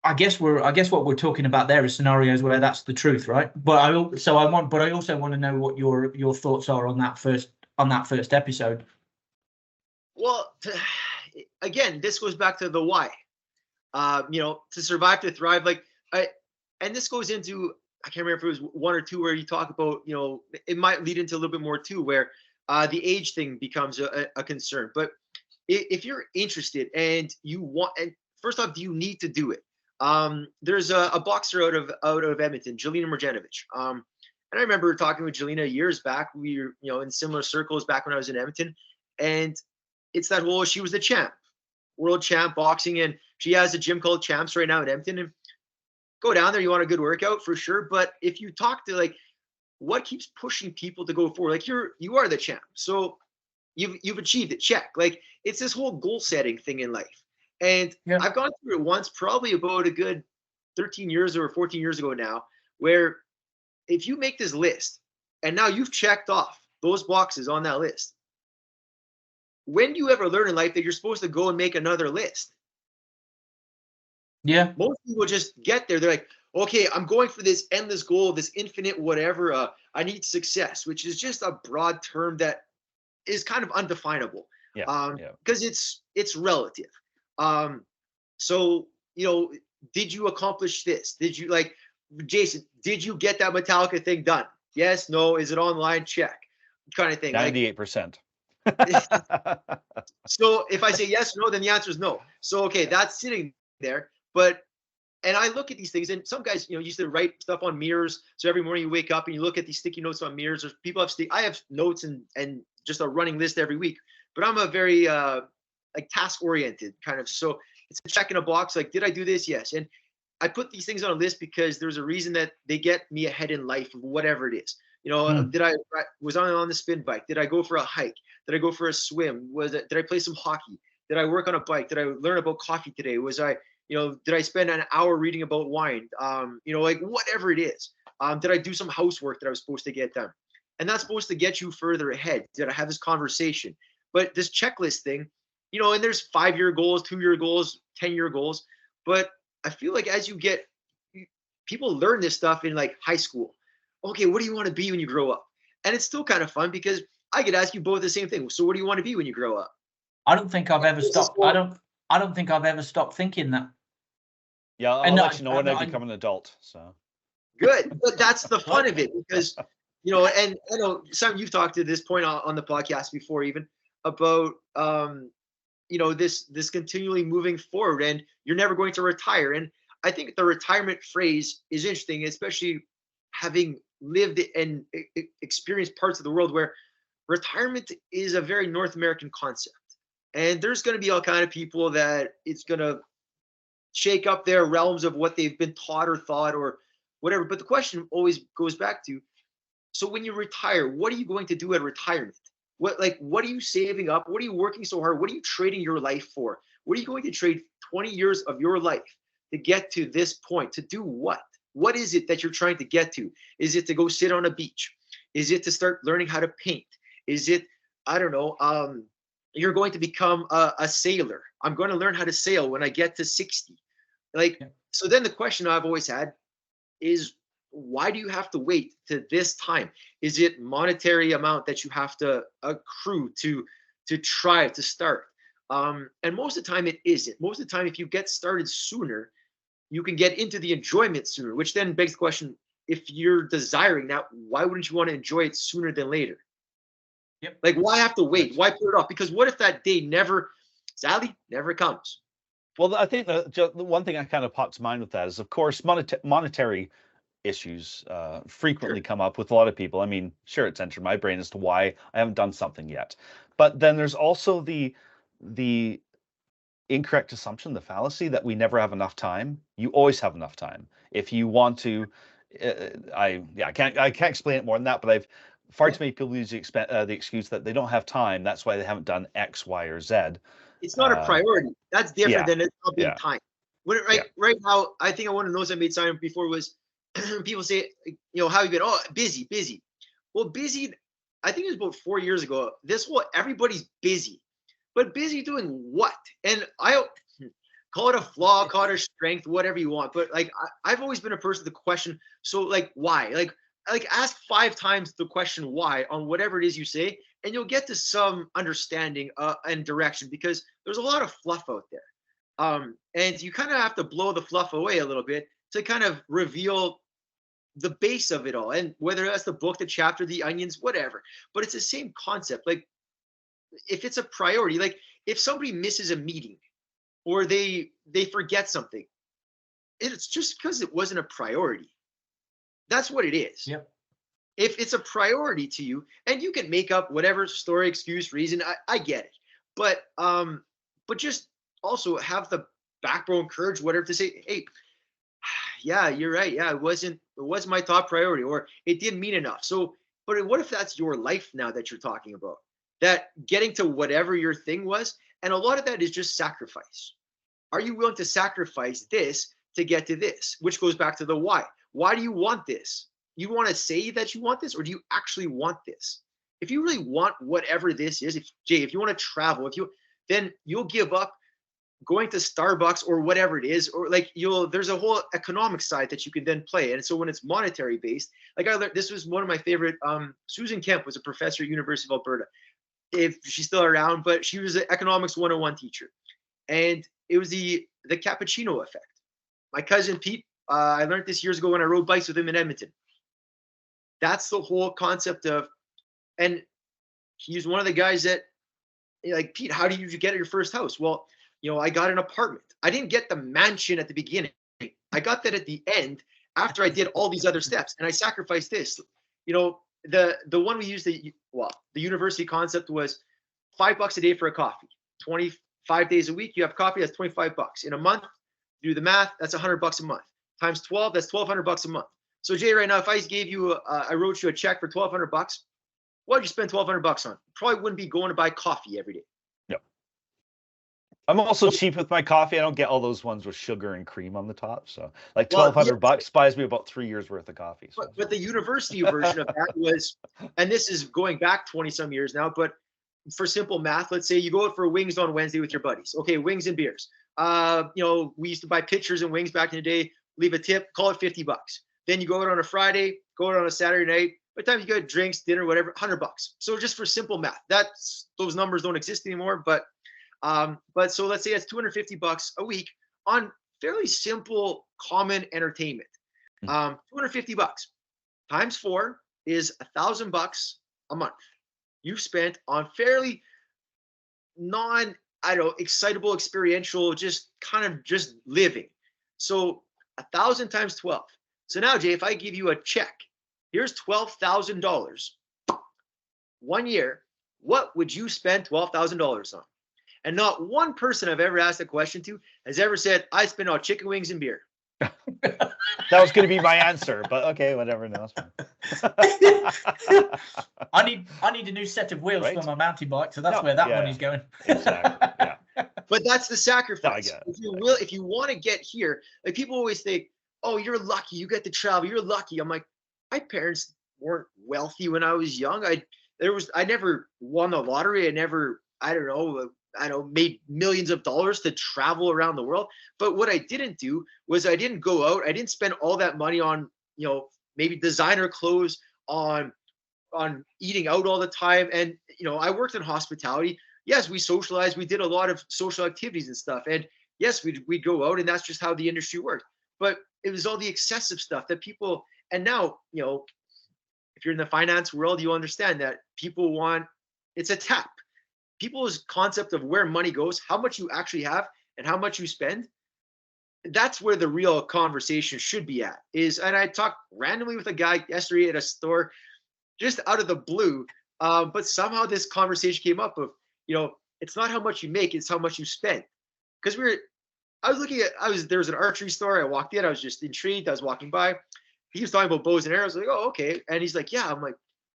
I guess what we're talking about there is scenarios where that's the truth, right? But I also want to know what your thoughts are on that first episode. Well, again, this goes back to the why. To survive, to thrive. And this goes into, I can't remember if it was 1 or 2 where you talk about, it might lead into a little bit more too, where the age thing becomes a concern. But if you're interested and you want, and first off, do you need to do it? There's a boxer out of Edmonton, Jelena Mrjanovic. And I remember talking with Jelena years back. We were, in similar circles back when I was in Edmonton, and it's that whole, she was the champ, world champ boxing, and she has a gym called Champs right now in Edmonton. And go down there, you want a good workout for sure. But if you talk to what keeps pushing people to go forward, you are the champ, so you've achieved it. Check. It's this whole goal setting thing in life. And I've gone through it once, probably about a good 13 years or 14 years ago now, where if you make this list and now you've checked off those boxes on that list, when do you ever learn in life that you're supposed to go and make another list? Yeah. Most people just get there. They're like, okay, I'm going for this endless goal, this infinite whatever. I need success, which is just a broad term that is kind of undefinable. Because it's relative. So, did you accomplish this? Did you, Jason, did you get that Metallica thing done? Yes, no, is it online? Check, kind of thing. 98%. So if I say yes or no, then the answer is no. So, okay, that's sitting there. And I look at these things, and some guys, used to write stuff on mirrors. So every morning you wake up and you look at these sticky notes on mirrors. Or people have I have notes and just a running list every week. But I'm a very task oriented kind of. So it's a check in a box. Did I do this? Yes. And I put these things on a list because there's a reason that they get me ahead in life, whatever it is. Did I was on the spin bike? Did I go for a hike? Did I go for a swim? Did I play some hockey? Did I work on a bike? Did I learn about coffee today? Did I spend an hour reading about wine? Whatever it is. Did I do some housework that I was supposed to get done? And that's supposed to get you further ahead. Did I have this conversation? But this checklist thing, and there's 5-year goals, 2-year goals, 10-year goals. But I feel like as people learn this stuff in high school. Okay, what do you want to be when you grow up? And it's still kind of fun because I could ask you both the same thing. So what do you want to be when you grow up? I don't think I've ever stopped. I don't think I've ever stopped thinking that. Yeah, I'll let you know when I become an adult. So good, but that's the fun of it because and I know some you've talked to this point on the podcast before, even about this continually moving forward, and you're never going to retire. And I think the retirement phrase is interesting, especially having lived and experienced parts of the world where retirement is a very North American concept. And there's going to be all kind of people that it's going to shake up their realms of what they've been taught or thought or whatever. But the question always goes back to, so when you retire, what are you going to do at retirement? What are you saving up? What are you working so hard? What are you trading your life for? What are you going to trade 20 years of your life to get to this point? To do what? What is it that you're trying to get to? Is it to go sit on a beach? Is it to start learning how to paint? Is it, I don't know, you're going to become a sailor. I'm going to learn how to sail when I get to 60. So then the question I've always had is, why do you have to wait to this time? Is it monetary amount that you have to accrue to try to start? And most of the time it isn't. Most of the time, if you get started sooner, you can get into the enjoyment sooner, which then begs the question, if you're desiring that, why wouldn't you want to enjoy it sooner than later? Yep. Like, why have to wait? Why put it off? Because what if that day sadly, never comes? Well, I think the one thing that kind of pops to mind with that is, of course, monetary issues frequently come up with a lot of people. I mean, sure, it's entered my brain as to why I haven't done something yet. But then there's also the incorrect assumption, the fallacy that we never have enough time. You always have enough time. If you want to, I can't explain it more than that, but I've far too many people use the excuse that they don't have time. That's why they haven't done X, Y, or Z. It's not a priority. That's different than it not being time. Right now, I think one of the notes I made Simon before was people say, how you been? Oh, busy. Well, busy, I think it was about 4 years ago. Everybody's busy, but busy doing what? And I call it a flaw, call it a strength, whatever you want. But like, I've always been a person to question. So like, why? Like ask 5 times the question why on whatever it is you say, and you'll get to some understanding and direction, because there's a lot of fluff out there. And you kind of have to blow the fluff away a little bit to kind of reveal the base of it all. And whether that's the book, the chapter, the onions, whatever, but it's the same concept. Like, if it's a priority, like if somebody misses a meeting or they forget something, it's just because it wasn't a priority. That's what it is. Yep. If it's a priority to you, and you can make up whatever story, excuse, reason, I get it. But just also have the backbone courage, whatever, to say, hey, yeah, you're right. Yeah, it wasn't my top priority, or it didn't mean enough. So, but what if that's your life now that you're talking about? That getting to whatever your thing was, and a lot of that is just sacrifice. Are you willing to sacrifice this to get to this? Which goes back to the why. Why do you want this? You want to say that you want this, or do you actually want this? If you really want whatever this is, if you want to travel, then you'll give up going to Starbucks or whatever it is, or like there's a whole economic side that you can then play. And so when it's monetary based, like I learned, this was one of my favorite, Susan Kemp was a professor at University of Alberta, if she's still around, but she was an economics 101 teacher. And it was the cappuccino effect. My cousin Pete, I learned this years ago when I rode bikes with him in Edmonton. That's the whole concept of, and he's one of the guys that, like, Pete, how did you get your first house? Well, I got an apartment. I didn't get the mansion at the beginning. I got that at the end after I did all these other steps, and I sacrificed this. The one we used, the university concept was $5 a day for a coffee. 25 days a week, you have coffee. That's $25 in a month. Do the math. That's $100 a month times 12. That's $1,200 a month. So Jay, right now, if I gave you, I wrote you a check for $1,200, what would you spend $1,200 on? Probably wouldn't be going to buy coffee every day. Yep. I'm also cheap with my coffee. I don't get all those ones with sugar and cream on the top. So like $1,200 buys me about 3 years worth of coffee. So. But the university version of that was, and this is going back 20 some years now, but for simple math, let's say you go out for wings on Wednesday with your buddies. Okay, wings and beers. We used to buy pitchers and wings back in the day, leave a tip, call it $50. Then you go out on a Friday, go out on a Saturday night. By the time you get drinks, dinner, whatever, $100. So just for simple math, those numbers don't exist anymore. But so let's say it's $250 a week on fairly simple, common entertainment. $250 times 4 is $1,000 a month. You've spent on fairly excitable, experiential, just kind of just living. So 1,000 times 12. So now, Jay, if I give you a check, here's $12,000 1 year, what would you spend $12,000 on? And not one person I've ever asked a question to has ever said, I spend on chicken wings and beer. That was going to be my answer, but okay, whatever. No, I need a new set of wheels for my mountain bike, so that's where that money's going. Exactly. Yeah. But that's the sacrifice. No, if you want to get here, like people always think, oh, you're lucky, you get to travel, you're lucky. I'm like, my parents weren't wealthy when I was young. I never won the lottery. I made millions of dollars to travel around the world. But what I didn't do was I didn't go out. I didn't spend all that money on, maybe designer clothes, on eating out all the time. And, I worked in hospitality. Yes, we socialized. We did a lot of social activities and stuff. And yes, we'd go out, and that's just how the industry worked. But it was all the excessive stuff that people, and now, if you're in the finance world, you understand that people want It's a tap. People's concept of where money goes, how much you actually have and how much you spend, that's where the real conversation should be at. And I talked randomly with a guy yesterday at a store, just out of the blue, but somehow this conversation came up of, it's not how much you make, it's how much you spend. Because there was an archery store. I walked in, I was just intrigued. I was walking by. He was talking about bows and arrows. I was like, oh, okay. And he's like, yeah. I'm like,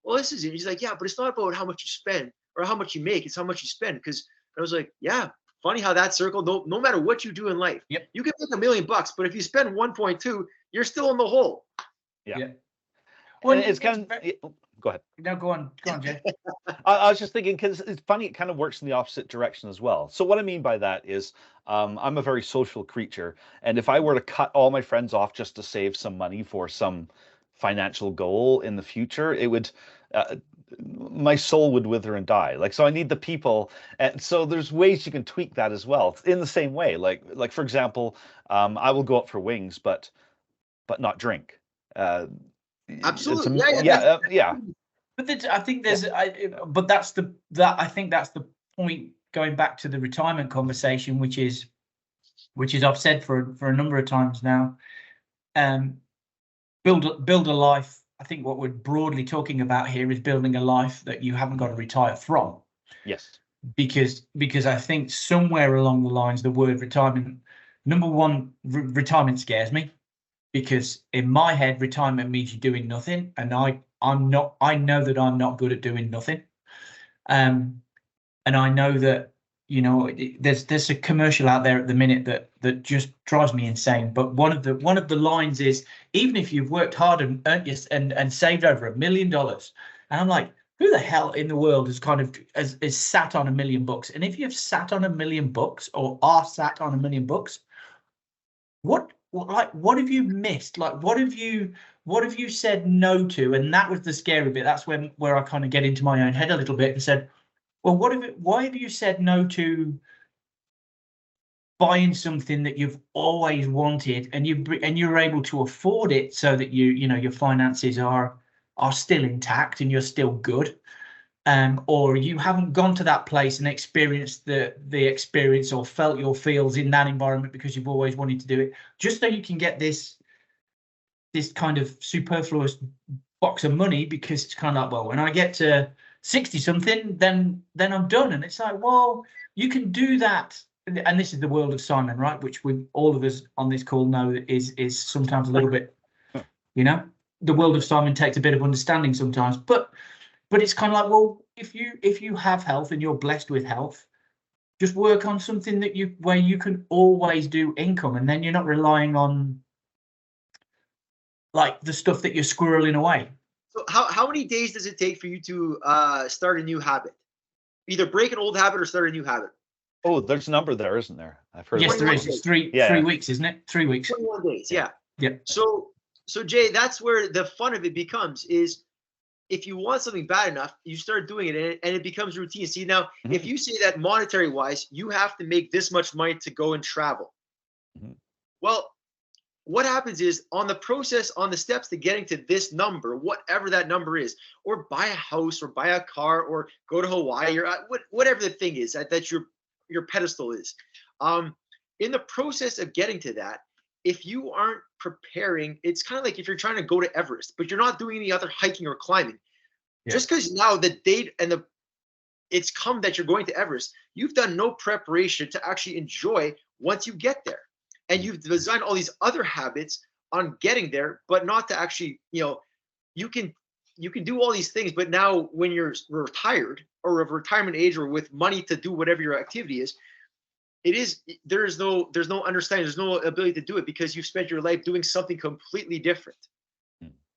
well, this is it. He's like, yeah, but it's not about how much you spend or how much you make. It's how much you spend. Because I was like, yeah, funny how that circle, no matter what you do in life, yep. You can make $1 million, but if you spend 1.2, you're still in the hole. Yeah. Well, it's kind of, go ahead. No, go on, Jay. I was just thinking, because it's funny, it kind of works in the opposite direction as well. So what I mean by that is, I'm a very social creature, and if I were to cut all my friends off just to save some money for some financial goal in the future, it would, my soul would wither and die. Like, so I need the people, and so there's ways you can tweak that as well. In the same way, like for example, I will go out for wings, but not drink. Absolutely, yeah. But I think there's, I think that's the point. Going back to the retirement conversation, which is I've said for a number of times now. Build a life. I think what we're broadly talking about here is building a life that you haven't got to retire from. Yes. Because I think somewhere along the lines, the word retirement, number one, retirement scares me, because in my head, retirement means you're doing nothing, and I know that I'm not good at doing nothing. And I know that, there's a commercial out there at the minute that just drives me insane. But one of the lines is, even if you've worked hard and earned and saved over $1 million, and I'm like, who the hell in the world is sat on $1 million? And if you've sat on $1 million or are sat on $1 million, what have you missed? Like, what have you said no to? And that was the scary bit. That's where I kind of get into my own head a little bit and said, well, why have you said no to buying something that you've always wanted, and you're able to afford it, so that your finances are still intact and you're still good, or you haven't gone to that place and experienced the experience or felt your feels in that environment because you've always wanted to do it, just so you can get this kind of superfluous box of money, because it's kind of like, well, when I get to 60 something, then I'm done. And it's like, well, you can do that. And this is the world of Simon, right? Which all of us on this call know is sometimes a little bit, the world of Simon takes a bit of understanding sometimes, but it's kind of like, well, if you have health and you're blessed with health, just work on something where you can always do income, and then you're not relying on like the stuff that you're squirreling away. So how many days does it take for you to start a new habit? Either break an old habit or start a new habit? Oh, there's a number there, isn't there? I've heard. Yes, there is. It's 3 weeks, isn't it? 3 weeks. 21 days, yeah. Yeah. So Jay, that's where the fun of it becomes, is if you want something bad enough, you start doing it, and it becomes routine. See, now, if you say that monetary wise, you have to make this much money to go and travel. Well, what happens is, on the process, on the steps to getting to this number, whatever that number is, or buy a house or buy a car or go to Hawaii, or whatever the thing is that your pedestal is, in the process of getting to that, if you aren't preparing, it's kind of like if you're trying to go to Everest, but you're not doing any other hiking or climbing. Just because now the date and it's come that you're going to Everest, you've done no preparation to actually enjoy once you get there. And you've designed all these other habits on getting there, but not to actually, you can do all these things, but now when you're retired or of retirement age or with money to do whatever your activity is, there's no understanding, there's no ability to do it, because you've spent your life doing something completely different.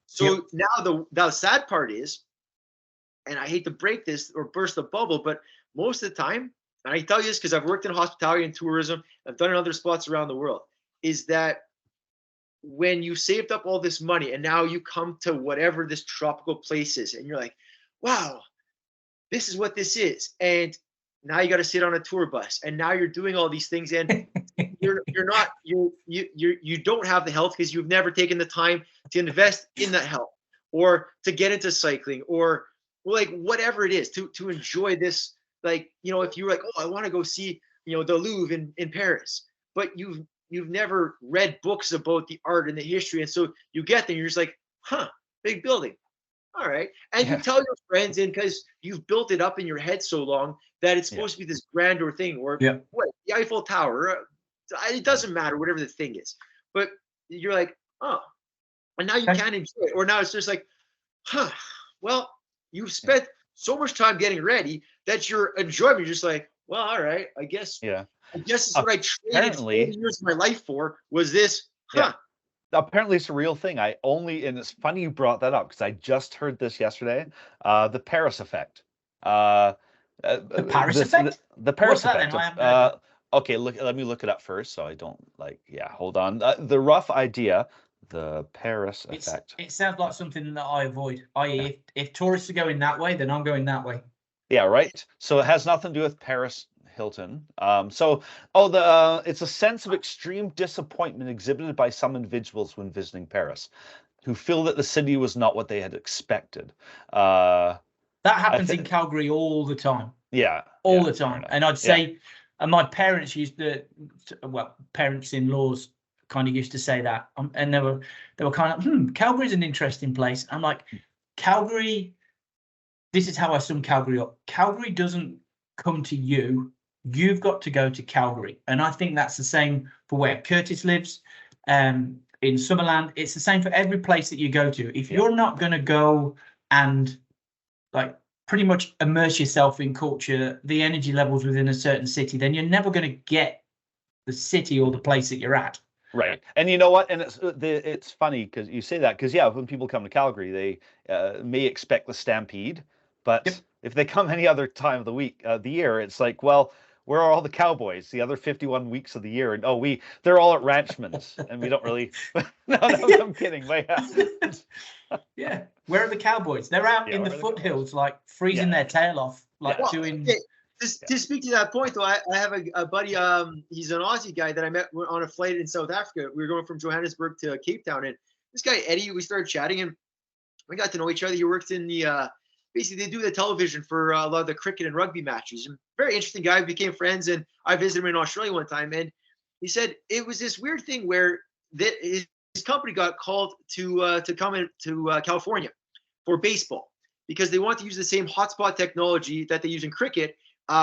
So now the sad part is, and I hate to break this or burst the bubble, but most of the time, and I tell you this because I've worked in hospitality and tourism, I've done it in other spots around the world, is that when you saved up all this money and now you come to whatever this tropical place is, and you're like, wow, this is what this is. And now you got to sit on a tour bus, and now you're doing all these things, and you don't have the health because you've never taken the time to invest in that health, or to get into cycling, or like whatever it is to enjoy this. Like, you know, if you're like, oh, I want to go see, you know, the Louvre in Paris, but you've never read books about the art and the history, and so you get there, and you're just like, huh, big building, all right, and you tell your friends, and because you've built it up in your head so long that it's supposed to be this grandeur thing, or what, the Eiffel Tower, it doesn't matter, whatever the thing is, but you're like, oh, and now you can't enjoy it, or now it's just like, huh, well, you've spent so much time getting ready that your enjoyment, you're just like, well, all right, I guess it's what I traded 40 years of my life for, was this, Apparently it's a real thing. And it's funny you brought that up, because I just heard this yesterday. The Paris effect. The Paris effect? The Paris effect. That, okay, let me look it up first, so I don't hold on. The rough idea, the Paris effect. It sounds like something that I avoid. I.e., if tourists are going that way, then I'm going that way. Yeah, right. So it has nothing to do with Paris Hilton. It's a sense of extreme disappointment exhibited by some individuals when visiting Paris, who feel that the city was not what they had expected. That happens in Calgary all the time. Yeah, all the time. And I'd say, and my parents parents-in-laws kind of used to say that, and they were kind of, Calgary's an interesting place. I'm like, Calgary. This is how I sum Calgary up. Calgary doesn't come to you. You've got to go to Calgary. And I think that's the same for where Curtis lives. In Summerland, it's the same for every place that you go to. If you're not going to go and like pretty much immerse yourself in culture, the energy levels within a certain city, then you're never going to get the city or the place that you're at. Right. And you know what? And it's funny because you say that, because when people come to Calgary, they may expect the Stampede. But if they come any other time of the year, it's like, well, where are all the cowboys the other 51 weeks of the year? And they're all at Ranchman's, and we don't really. No, I'm kidding. But where are the cowboys? They're out in the foothills, like freezing their tail off, doing. To speak to that point, though, I have a buddy. He's an Aussie guy that I met on a flight in South Africa. We were going from Johannesburg to Cape Town, and this guy Eddie, we started chatting, and we got to know each other. He worked in the basically they do the television for a lot of the cricket and rugby matches. And very interesting guy. We became friends, and I visited him in Australia one time, and he said it was this weird thing where his company got called to come into California for baseball, because they want to use the same hotspot technology that they use in cricket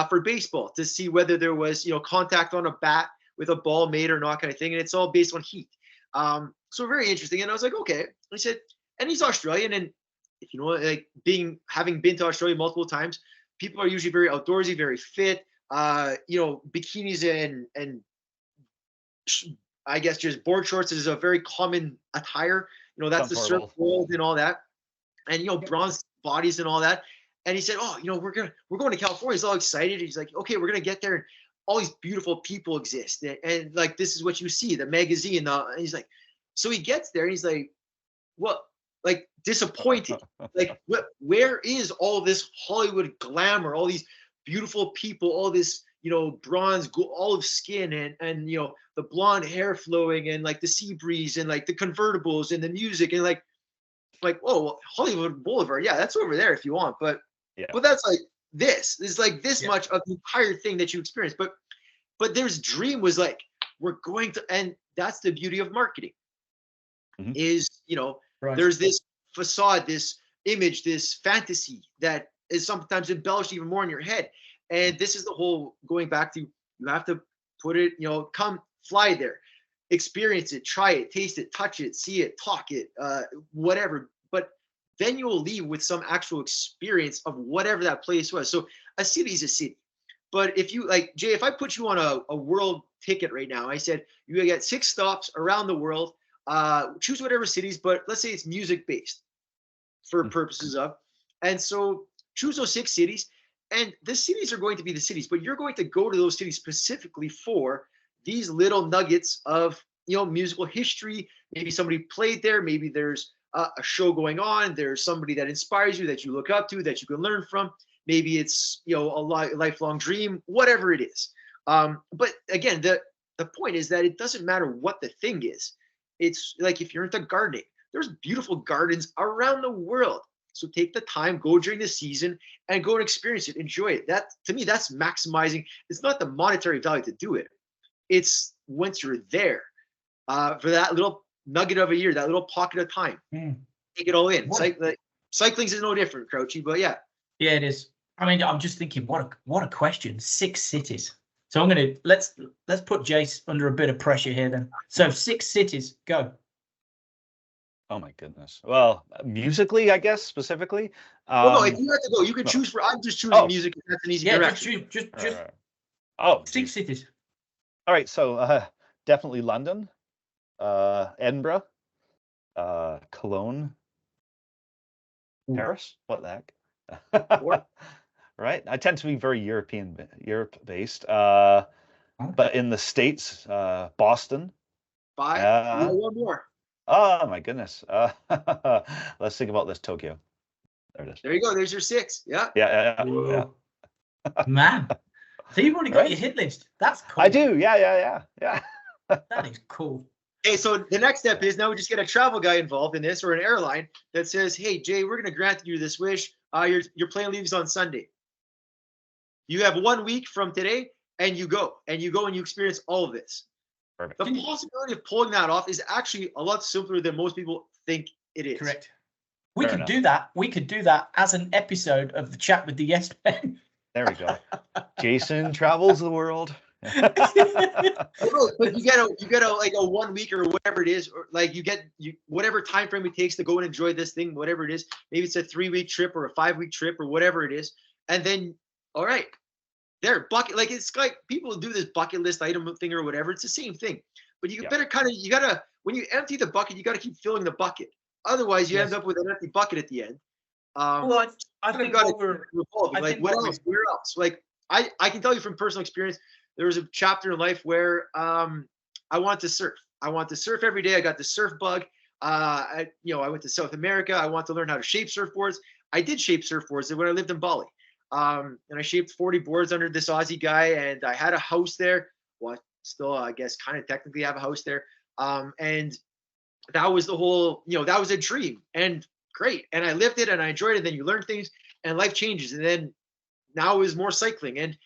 for baseball, to see whether there was contact on a bat with a ball made or not, kind of thing, and it's all based on heat. So very interesting. And I was like, okay. He said, and he's Australian, and if you know, like having been to Australia multiple times, people are usually very outdoorsy, very fit. Bikinis and I guess just board shorts is a very common attire. That's the surf world and all that, and bronze bodies and all that. And he said, oh, we're going to California. He's all excited. He's like, okay, we're gonna get there, and all these beautiful people exist, and like this is what you see, the magazine. And he's like, so he gets there, and he's like, what? Like disappointed, like where is all this Hollywood glamour, all these beautiful people, all this bronze olive skin, and the blonde hair flowing, and like the sea breeze, and like the convertibles, and the music, and like whoa, Hollywood Boulevard, that's over there if you want, but that's like this is like this much of the entire thing that you experience. But there's dream was like, we're going to, and that's the beauty of marketing, is there's this facade, this image, this fantasy that is sometimes embellished even more in your head. And this is the whole going back to, you have to put it, come fly there, experience it, try it, taste it, touch it, see it, talk it, whatever. But then you'll leave with some actual experience of whatever that place was. So a city is a city. But if you like, Jay, if I put you on a world ticket right now, I said, you get 6 stops around the world, choose whatever cities, but let's say it's music based for purposes of, and so choose those 6 cities, and the cities are going to be the cities, but you're going to go to those cities specifically for these little nuggets of musical history. Maybe somebody played there, maybe there's a show going on, there's somebody that inspires you, that you look up to, that you can learn from. Maybe it's a lifelong dream, whatever it is. But again, the point is that it doesn't matter what the thing is. It's like if you're into gardening, there's beautiful gardens around the world. So take the time, go during the season, and go and experience it, enjoy it. That, to me, that's maximizing. It's not the monetary value to do it. It's once you're there, for that little nugget of a year, that little pocket of time, take it all in. Cycling is no different, Crouchy, but yeah. Yeah, it is. I mean, I'm just thinking, what a question. 6 cities. So I'm gonna let's put Jace under a bit of pressure here then. So 6 cities, go. Oh my goodness. Well, musically, I guess specifically. No, if you have to go, you can choose. I'm just choosing music. That's an easy direction. Just oh, 6 cities. All right, so definitely London, Edinburgh, Cologne, Paris. What the heck? Right. I tend to be very Europe based. But in the States, Boston. 5. One more. Oh my goodness. Let's think about this. Tokyo. There it is. There you go. There's your 6. Yeah. Yeah. Man. So you've already got your hit list. That's cool. I do. Yeah. That is cool. Hey, so the next step is now we just get a travel guy involved in this, or an airline that says, "Hey, Jay, we're going to grant you this wish. Your plane leaves on Sunday. You have 1 week from today, and you go and you experience all of this." Perfect. The possibility of pulling that off is actually a lot simpler than most people think it is. Correct. We could do that. We could do that as an episode of the Chat with the Yes Men. There we go. Jason travels the world. But you get a like a 1 week or whatever it is, or like you whatever time frame it takes to go and enjoy this thing, whatever it is. Maybe it's a 3-week trip or a 5-week trip or whatever it is, and then all right, there bucket, like it's like people do this bucket list item thing or whatever. It's the same thing, but you better you gotta, when you empty the bucket, you gotta keep filling the bucket. Otherwise, you end up with an empty bucket at the end. Well, I think what else? Where else? Like I can tell you from personal experience, there was a chapter in life where I wanted to surf. I want to surf every day. I got the surf bug. I went to South America. I want to learn how to shape surfboards. I did shape surfboards when I lived in Bali. And I shaped 40 boards under this Aussie guy, and I had a house there. Well, still, I guess, kind of technically have a house there. And that was the whole, that was a dream, and great. And I lived it and I enjoyed it. And then you learn things and life changes. And then now is more cycling. And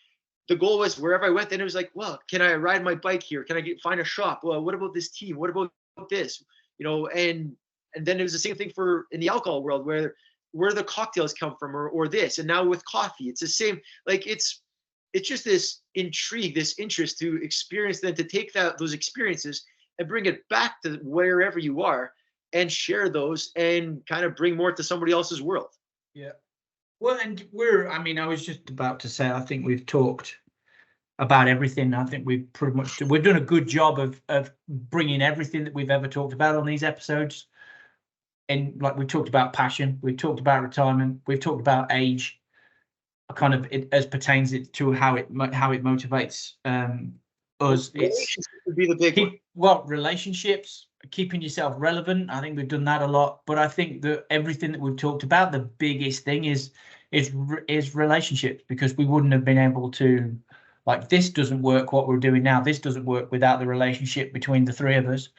the goal was wherever I went, then it was like, well, can I ride my bike here? Can I find a shop? Well, what about this team? What about this? And then it was the same thing in the alcohol world where the cocktails come from or this. And now with coffee, it's the same. Like it's just this intrigue, this interest to experience, then to take those experiences and bring it back to wherever you are and share those and kind of bring more to somebody else's world. Yeah. Well, and I was just about to say, I think we've talked about everything. I think we've done a good job of bringing everything that we've ever talked about on these episodes. And like we talked about passion, we've talked about retirement, we've talked about age, kind of as pertains it to how it motivates us. It's would be the big one. Well, relationships, keeping yourself relevant. I think we've done that a lot, but I think that everything that we've talked about, the biggest thing is relationships, because we wouldn't have been able to, like, this doesn't work. What we're doing now, this doesn't work without the relationship between the three of us.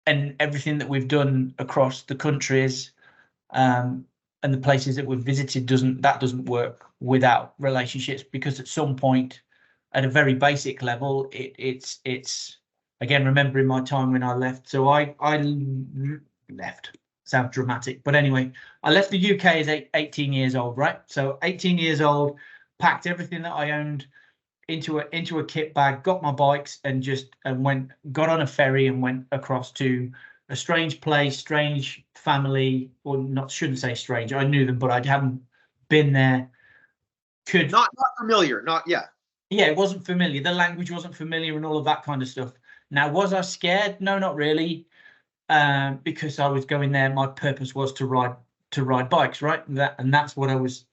And everything that we've done across the countries and the places that we've visited doesn't work without relationships, because at some point, at a very basic level, it's again, remembering my time when I left. So I left. Sounds dramatic, but anyway, I left the UK as 18 years old, right? So 18 years old, packed everything that I owned into a kit bag, got my bikes, and got on a ferry and went across to a strange place, strange family, or shouldn't say strange. I knew them, but I hadn't been there. Not familiar, not yet. Yeah, it wasn't familiar. The language wasn't familiar and all of that kind of stuff. Now, was I scared? No, not really, because I was going there. My purpose was to ride bikes, right? And that's what I was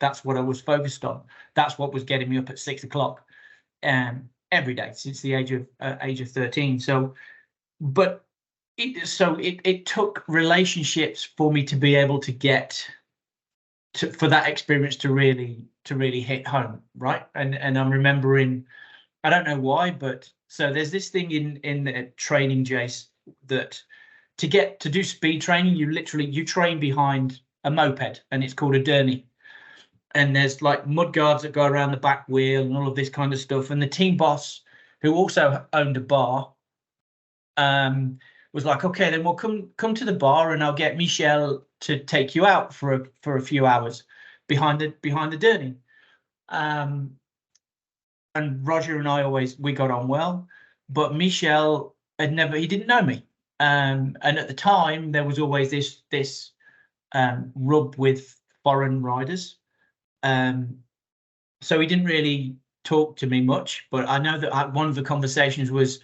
focused on. That's what was getting me up at 6 o'clock every day since the age of 13. So, but it took relationships for me to be able to get for that experience to really hit home, right? And I'm remembering, I don't know why, but so there's this thing in training, Jace, that to do speed training, you train behind a moped, and it's called a Derny. And there's like mud guards that go around the back wheel and all of this kind of stuff. And the team boss, who also owned a bar, was like, okay, then we'll come to the bar and I'll get Michel to take you out for a few hours behind the Derny. And Roger and I we got on well, but Michel he didn't know me. And at the time there was always this rub with foreign riders. So he didn't really talk to me much, but I know that one of the conversations was,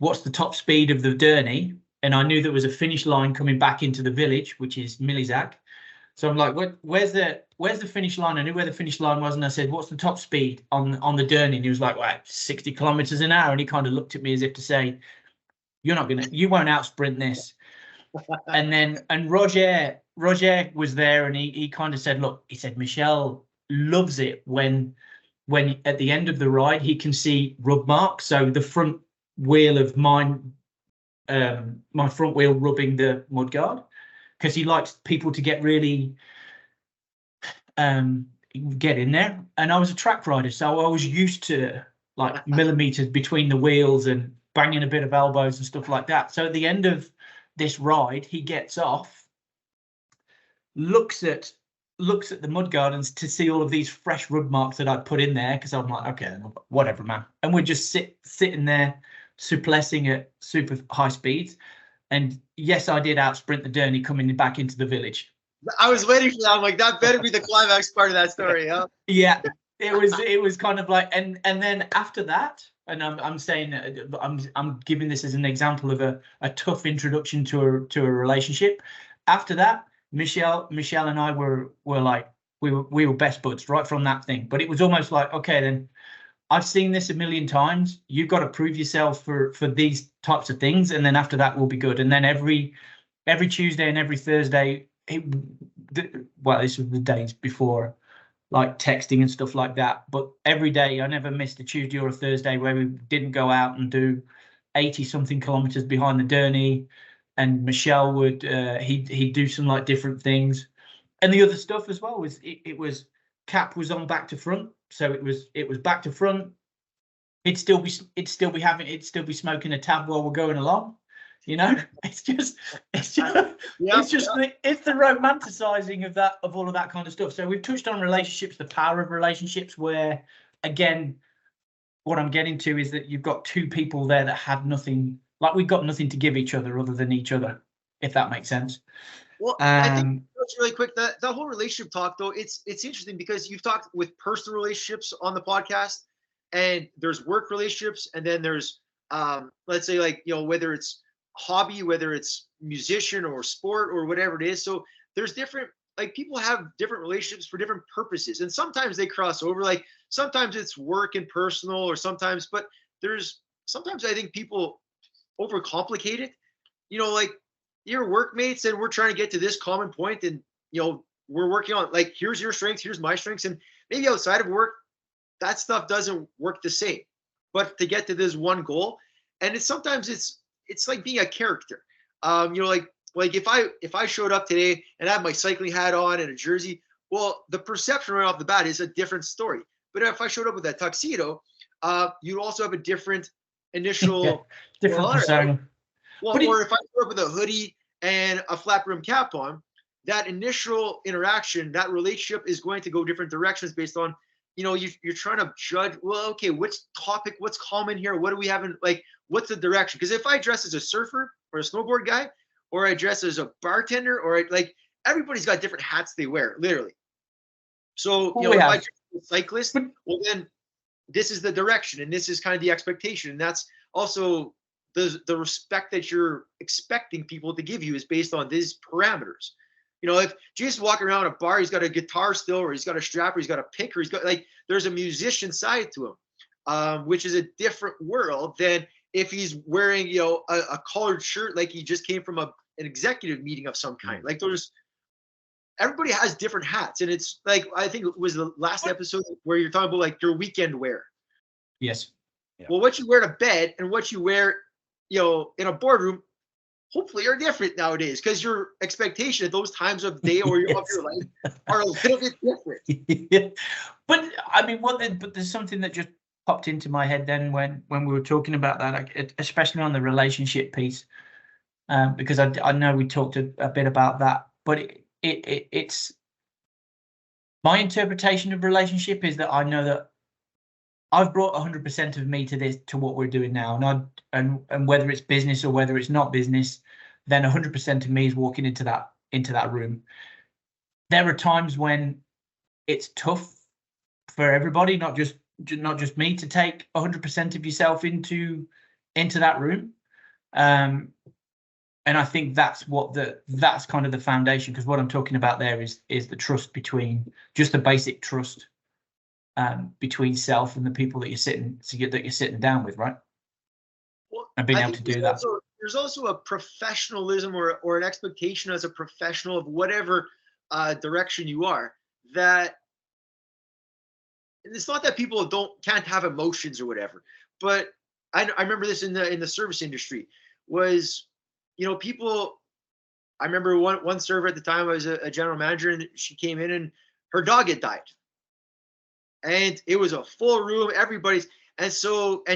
what's the top speed of the Derny? And I knew there was a finish line coming back into the village, which is Millizac. So I'm like, where's the finish line? I knew where the finish line was, and I said, what's the top speed on the Derny? And he was like, well, 60 kilometers an hour. And he kind of looked at me as if to say, you won't out sprint this. and Roger was there, and he kind of said, look, he said, Michel loves it when at the end of the ride he can see rub marks. So the front wheel of mine, my front wheel rubbing the mudguard, because he likes people to get really get in there. And I was a track rider, so I was used to like millimeters between the wheels and banging a bit of elbows and stuff like that. So at the end of this ride, he gets off, looks at the mudguard and to see all of these fresh rub marks that I'd put in there, because I'm like, okay, whatever, man. And we're just sitting there suplessing at super high speeds. And yes, I did out sprint the Derny coming back into the village. I was waiting for that. I'm like, that better be the climax part of that story, huh? Yeah, it was kind of like, and then after that, and I'm saying I'm giving this as an example of a tough introduction to a relationship. After that, Michel and I were like, we were best buds right from that thing. But it was almost like, okay, then I've seen this a million times. You've got to prove yourself for these types of things, and then after that we'll be good. And then every Tuesday and every Thursday, this was the days before like texting and stuff like that, but every day I never missed a Tuesday or a Thursday where we didn't go out and do 80 something kilometers behind the Derny. And Michel would he'd do some like different things, and the other stuff as well was it was Cap was on back to front, so it was back to front. It'd still be smoking a tab while we're going along, you know. It's the romanticizing of all of that kind of stuff. So we've touched on relationships, the power of relationships, where again, what I'm getting to is that you've got two people there that had nothing. Like we've got nothing to give each other other than each other, if that makes sense. Well, I think really quick, that whole relationship talk though, it's interesting because you've talked with personal relationships on the podcast, and there's work relationships, and then there's let's say like, you know, whether it's hobby, whether it's musician or sport or whatever it is. So there's different, like people have different relationships for different purposes, and sometimes they cross over. Like sometimes it's work and personal, or sometimes I think people overcomplicate it. You know, like your workmates and we're trying to get to this common point, and you know, we're working on like, here's your strengths, here's my strengths, and maybe outside of work that stuff doesn't work the same, but to get to this one goal. And sometimes it's like being a character. You know, like if I showed up today and I had my cycling hat on and a jersey, well, the perception right off the bat is a different story. But if I showed up with that tuxedo, you'd also have a different initial persona. Well, or if I showed up with a hoodie and a flat brim cap on, that initial interaction, that relationship is going to go different directions based on, you know, you're trying to judge, well, okay, which topic, what's common here? What do we have in, like, what's the direction? Because if I dress as a surfer or a snowboard guy, or I dress as a bartender, or like, everybody's got different hats they wear, literally. So, you know, if I dress as a cyclist, well, then this is the direction, and this is kind of the expectation. And that's also the respect that you're expecting people to give you is based on these parameters. You know, if Jason's walking around a bar, he's got a guitar still, or he's got a strap, or he's got a pick, or he's got like, there's a musician side to him, which is a different world than if he's wearing, you know, a collared shirt, like he just came from an executive meeting of some kind. Like everybody has different hats. And it's like, I think it was the last episode where you're talking about like your weekend wear. Yes. Yeah. Well, what you wear to bed and what you wear, you know, in a boardroom hopefully are different nowadays, because your expectation at those times of day or of your life are a little bit different. Yeah. But I mean, but there's something that just popped into my head then when we were talking about that, like, especially on the relationship piece, because I know we talked a bit about that, but it's my interpretation of relationship is that I know that I've brought 100% of me to what we're doing now, and whether it's business or whether it's not business, then 100% of me is walking into that room. There are times when it's tough for everybody, not just me, to take 100% of yourself into that room. And I think that's kind of the foundation, because what I'm talking about there is the trust between, just the basic trust between self and the people that you're sitting down with, right? Well, and being able to do that. There's also a professionalism or an expectation as a professional of whatever direction you are, that it's not that people can't have emotions or whatever, but I remember this in the service industry was, people. I remember one server at the time. I was a general manager, and she came in and her dog had died, and it was a full room. Everybody's and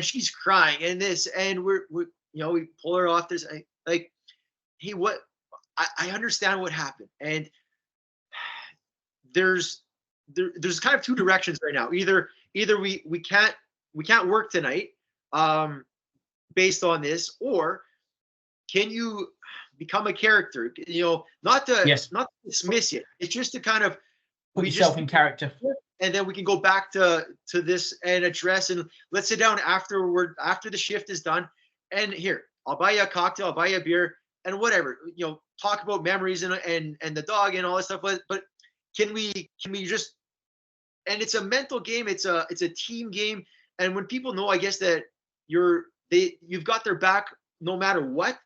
she's crying and this, and we pull her off this. Hey, what? I understand what happened, and there's kind of two directions right now. Either we can't work tonight, based on this, or can you become a character? Not to dismiss it. It's just to kind of put yourself in character, and then we can go back to this and address, and let's sit down after the shift is done, and here, I'll buy you a cocktail, I'll buy you a beer, and whatever, talk about memories and the dog and all that stuff. But can we just, and it's a mental game, it's a team game, and when people know, I guess, that you've got their back no matter what,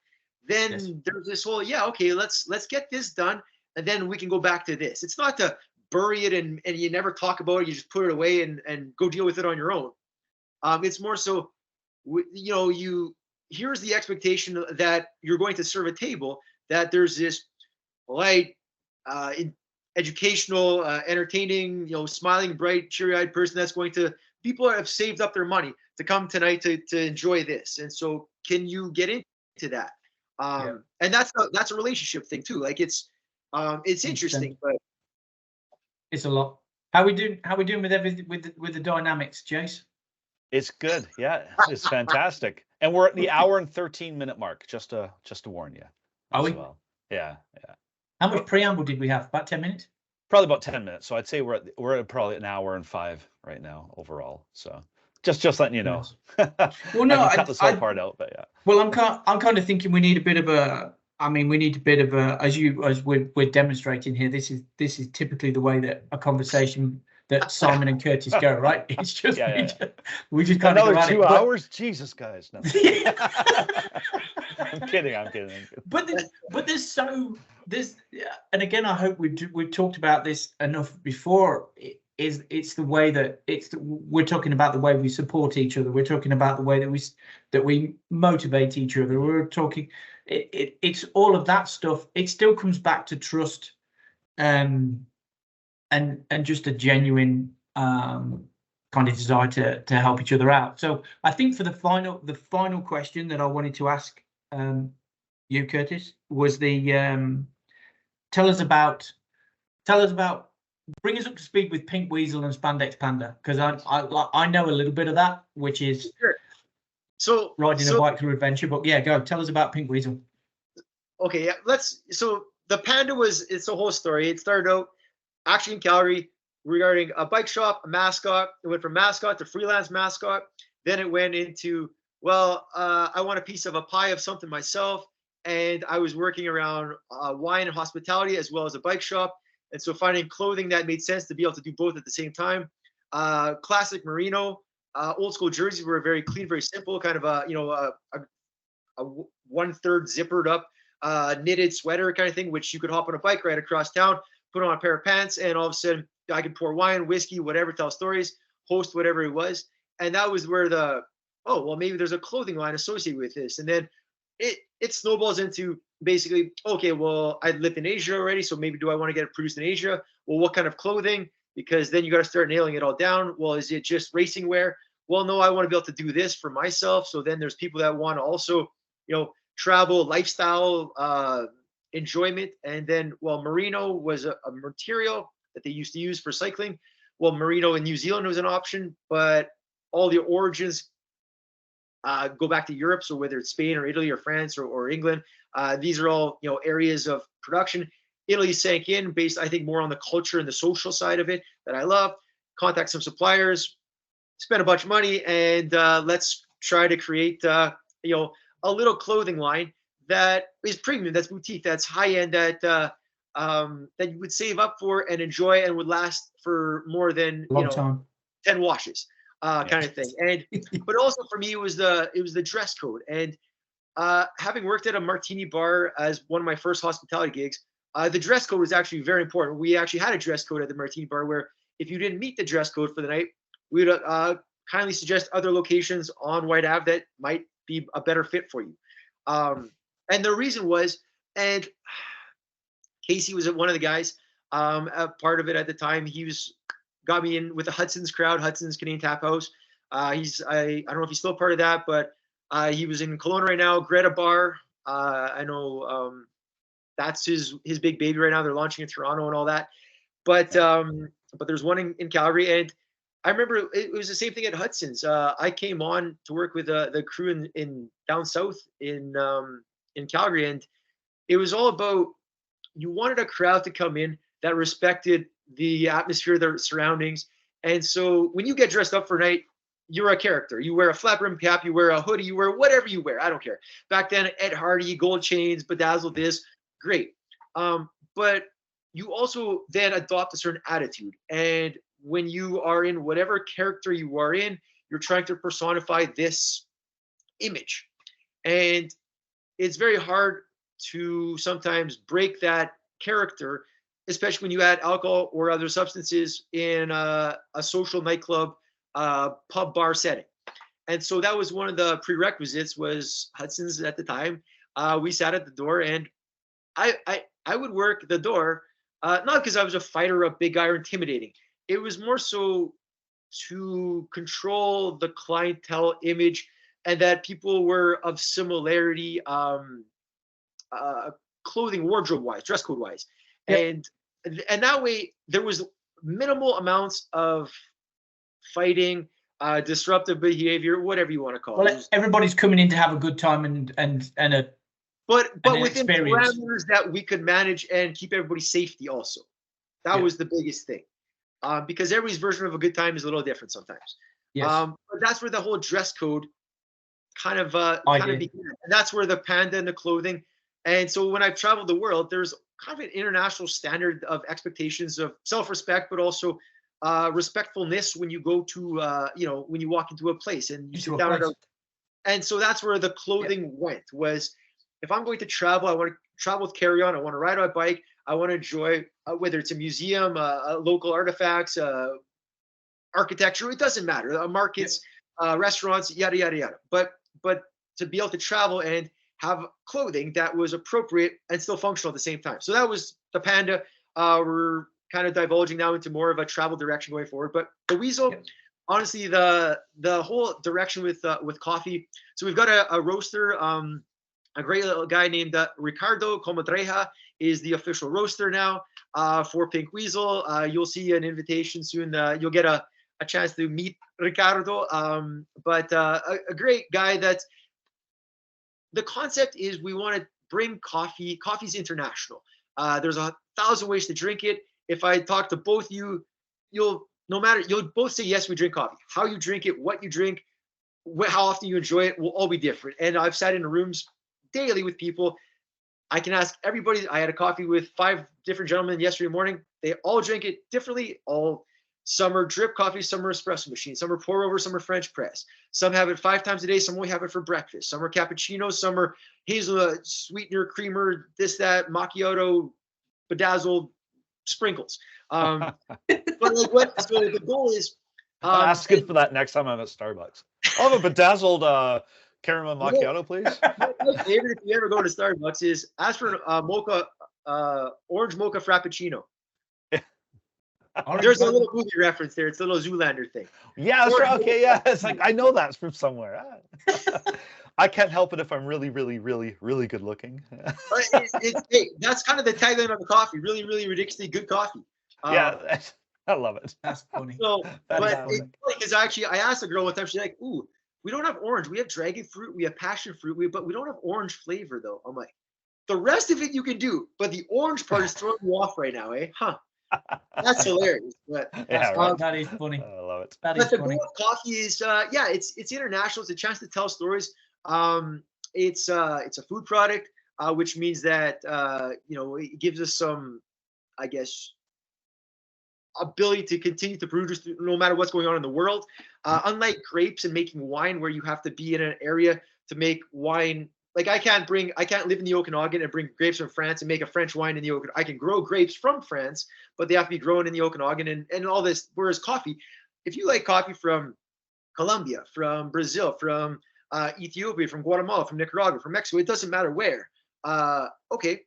then there's this whole, okay, let's get this done, and then we can go back to this. It's not to bury it and you never talk about it, you just put it away and go deal with it on your own. It's more so, here's the expectation that you're going to serve a table, that there's this light, educational, entertaining, smiling, bright, cheery-eyed person that's going to, people have saved up their money to come tonight to enjoy this. And so can you get into that? And that's a relationship thing too. Like it's interesting, but it's a lot. How we doing with everything, with the dynamics, Jace? It's good. Yeah, it's fantastic. And we're at the hour and 13-minute mark, just to warn you. Are we? Well. Yeah. How much preamble did we have? About 10 minutes? Probably about 10 minutes. So I'd say we're at probably an hour and 5 right now overall. So just letting you know. Well, no, I cut this whole part out, but yeah. Well, I'm kind of thinking we need a bit of a. I mean, we need a bit of a, as we're demonstrating here. This is typically the way that a conversation that Simon and Curtis go, right? It's just we just kind of another 2 hours. Jesus, guys, no. I'm kidding. But there's and again, I hope we've talked about this enough before. It's the way that we're talking about the way we support each other. We're talking about the way that we motivate each other. We're talking. It's all of that stuff. It still comes back to trust, and just a genuine kind of desire to help each other out. So I think for the final question that I wanted to ask you, Curtis, was tell us about. Bring us up to speed with Pink Weasel and Spandex Panda, because I know a little bit of that, which is riding a bike through adventure. But yeah, go tell us about Pink Weasel. Okay, yeah, so the Panda it's a whole story. It started out actually in Calgary regarding a bike shop, a mascot. It went from mascot to freelance mascot. Then it went into, I want a piece of a pie of something myself, and I was working around wine and hospitality as well as a bike shop. And so finding clothing that made sense to be able to do both at the same time. Classic merino, old school jerseys were very clean, very simple, kind of a 1/3 zippered up knitted sweater kind of thing, which you could hop on a bike ride across town, put on a pair of pants, and all of a sudden I could pour wine, whiskey, whatever, tell stories, host whatever it was. And that was where maybe there's a clothing line associated with this. And then it snowballs into basically, okay, well, I lived in Asia already, so maybe do I want to get it produced in Asia? Well, what kind of clothing? Because then you got to start nailing it all down. Well, is it just racing wear? Well, no, I want to be able to do this for myself. So then there's people that want to also, travel, lifestyle, enjoyment. And then, well, merino was a material that they used to use for cycling. Well, merino in New Zealand was an option, but all the origins go back to Europe. So whether it's Spain or Italy or France or England, these are all areas of production. Italy sank in based, I think, more on the culture and the social side of it that I love. Contact some suppliers, spend a bunch of money, and let's try to create a little clothing line that is premium, that's boutique, that's high end, that that you would save up for and enjoy and would last for more than long time, 10 washes, kind of thing. And but also for me, it was the dress code. And having worked at a martini bar as one of my first hospitality gigs, the dress code was actually very important. We actually had a dress code at the martini bar where if you didn't meet the dress code for the night, we would kindly suggest other locations on White Ave that might be a better fit for you. And the reason was, and Casey was one of the guys, a part of it at the time. He got me in with the Hudson's crowd, Hudson's Canadian Tap House. I don't know if he's still part of that, but he was in Kelowna right now, Greta Bar. I know that's his big baby right now. They're launching in Toronto and all that. But there's one in Calgary, and I remember it was the same thing at Hudson's. I came on to work with the crew in down south in Calgary, and it was all about, you wanted a crowd to come in that respected the atmosphere, their surroundings. And so when you get dressed up for a night, you're a character. You wear a flat brim cap, you wear a hoodie, you wear whatever you wear. I don't care. Back then, Ed Hardy, gold chains, bedazzled this, great. But you also then adopt a certain attitude. And when you are in whatever character you are in, you're trying to personify this image. And it's very hard to sometimes break that character, especially when you add alcohol or other substances in a social nightclub, pub bar setting. And so that was one of the prerequisites, was Hudson's at the time. We sat at the door, and I would work the door, not because I was a fighter, a big guy, or intimidating. It was more so to control the clientele image, and that people were of similarity, clothing, wardrobe wise, dress code wise. Yep. And that way there was minimal amounts of fighting, disruptive behavior, whatever you want to call it. Everybody's coming in to have a good time and within parameters that we could manage and keep everybody's safety also. That was the biggest thing. Because everybody's version of a good time is a little different sometimes. Yes. But that's where the whole dress code kind of began. And that's where the Panda and the clothing. And so when I've traveled the world, there's kind of an international standard of expectations of self-respect, but also respectfulness when you go to, when you walk into a place and you sit down. And so that's where the clothing went, was if I'm going to travel, I want to travel with carry-on. I want to ride on a bike. I want to enjoy, whether it's a museum, local artifacts, architecture, it doesn't matter, markets, restaurants, yada, yada, yada. But to be able to travel and have clothing that was appropriate and still functional at the same time. So that was the Panda. We're kind of divulging now into more of a travel direction going forward. But the Weasel, honestly, the whole direction with coffee. So we've got a roaster, a great little guy named Ricardo Comadreja is the official roaster now for Pink Weasel. You'll see an invitation soon. You'll get a chance to meet Ricardo. But a great guy. That's the concept is, we want to bring coffee. Coffee's international. There's 1,000 ways to drink it. If I talk to both you, you'll both say, yes, we drink coffee. How you drink it, what you drink, how often you enjoy it will all be different. And I've sat in rooms daily with people. I can ask everybody. I had a coffee with 5 different gentlemen yesterday morning. They all drink it differently. Some are drip coffee, some are espresso machine, some are pour over, some are French press. Some have it 5 times a day, some only have it for breakfast. Some are cappuccinos, some are hazelnut, sweetener, creamer, this, that, macchiato, bedazzled, sprinkles. But so the goal is asking for that next time I'm at Starbucks. I'll have a bedazzled caramel macchiato, please. My favorite, if you ever go to Starbucks, is ask for mocha, orange mocha frappuccino. There's a little movie reference there. It's a little Zoolander thing. Yeah, that's right. Okay, yeah. It's like I know that's from somewhere. I can't help it if I'm really, really, really, really good looking. Hey, that's kind of the tagline of the coffee. Really, really ridiculously good coffee. Yeah, I love it. That's funny. So, That but is funny. it's funny because actually, I asked a girl one time. She's like, "Ooh, we don't have orange. We have dragon fruit. We have passion fruit. But we don't have orange flavor, though." I'm like, the rest of it you can do, but the orange part is throwing you off right now, eh? Huh? That's hilarious. But Yeah, right. That is funny. I love it. That is but the funny. goal of coffee is, yeah, it's international. It's a chance to tell stories. It's a food product, which means that it gives us some, I guess, ability to continue to produce no matter what's going on in the world. Unlike grapes and making wine, where you have to be in an area to make wine. Like I can't live in the Okanagan and bring grapes from France and make a French wine in the Okanagan. I can grow grapes from France, but they have to be grown in the Okanagan and all this. Whereas coffee, if you like coffee from Colombia, from Brazil, from Ethiopia, from Guatemala, from Nicaragua, from Mexico, it doesn't matter where. Okay,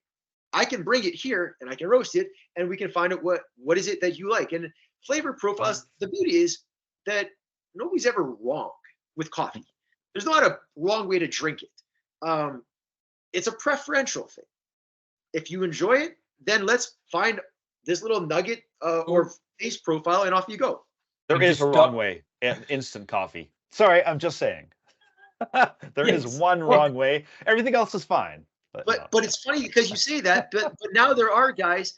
I can bring it here and I can roast it and we can find out what is it that you like. And flavor profiles, the beauty is that nobody's ever wrong with coffee. There's not a wrong way to drink it. It's a preferential thing. If you enjoy it, then let's find this little nugget or taste profile and off you go. There is a wrong way in instant coffee. Sorry, I'm just saying. There is one wrong way. Everything else is fine. But it's funny because you say that, but now there are guys,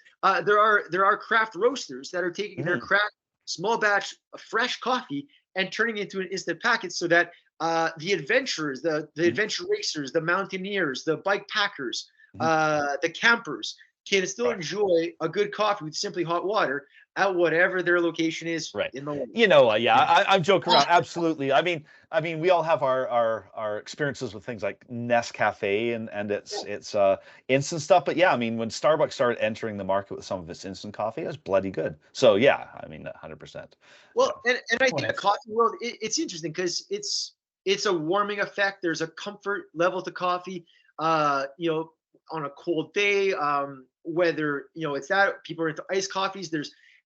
there are craft roasters that are taking their craft small batch fresh coffee and turning it into an instant packet so that the adventurers, the adventure racers, the mountaineers, the bike packers, the campers can still enjoy a good coffee with simply hot water at whatever their location is in the world. I'm joking around. Absolutely. I mean, we all have our experiences with things like Nescafe and it's instant stuff. But yeah, I mean, when Starbucks started entering the market with some of its instant coffee, it was bloody good. So yeah, I mean, 100%. Well, and I think the coffee world, it's interesting because it's a warming effect. There's a comfort level to coffee. On a cold day, whether it's that people are into iced coffees.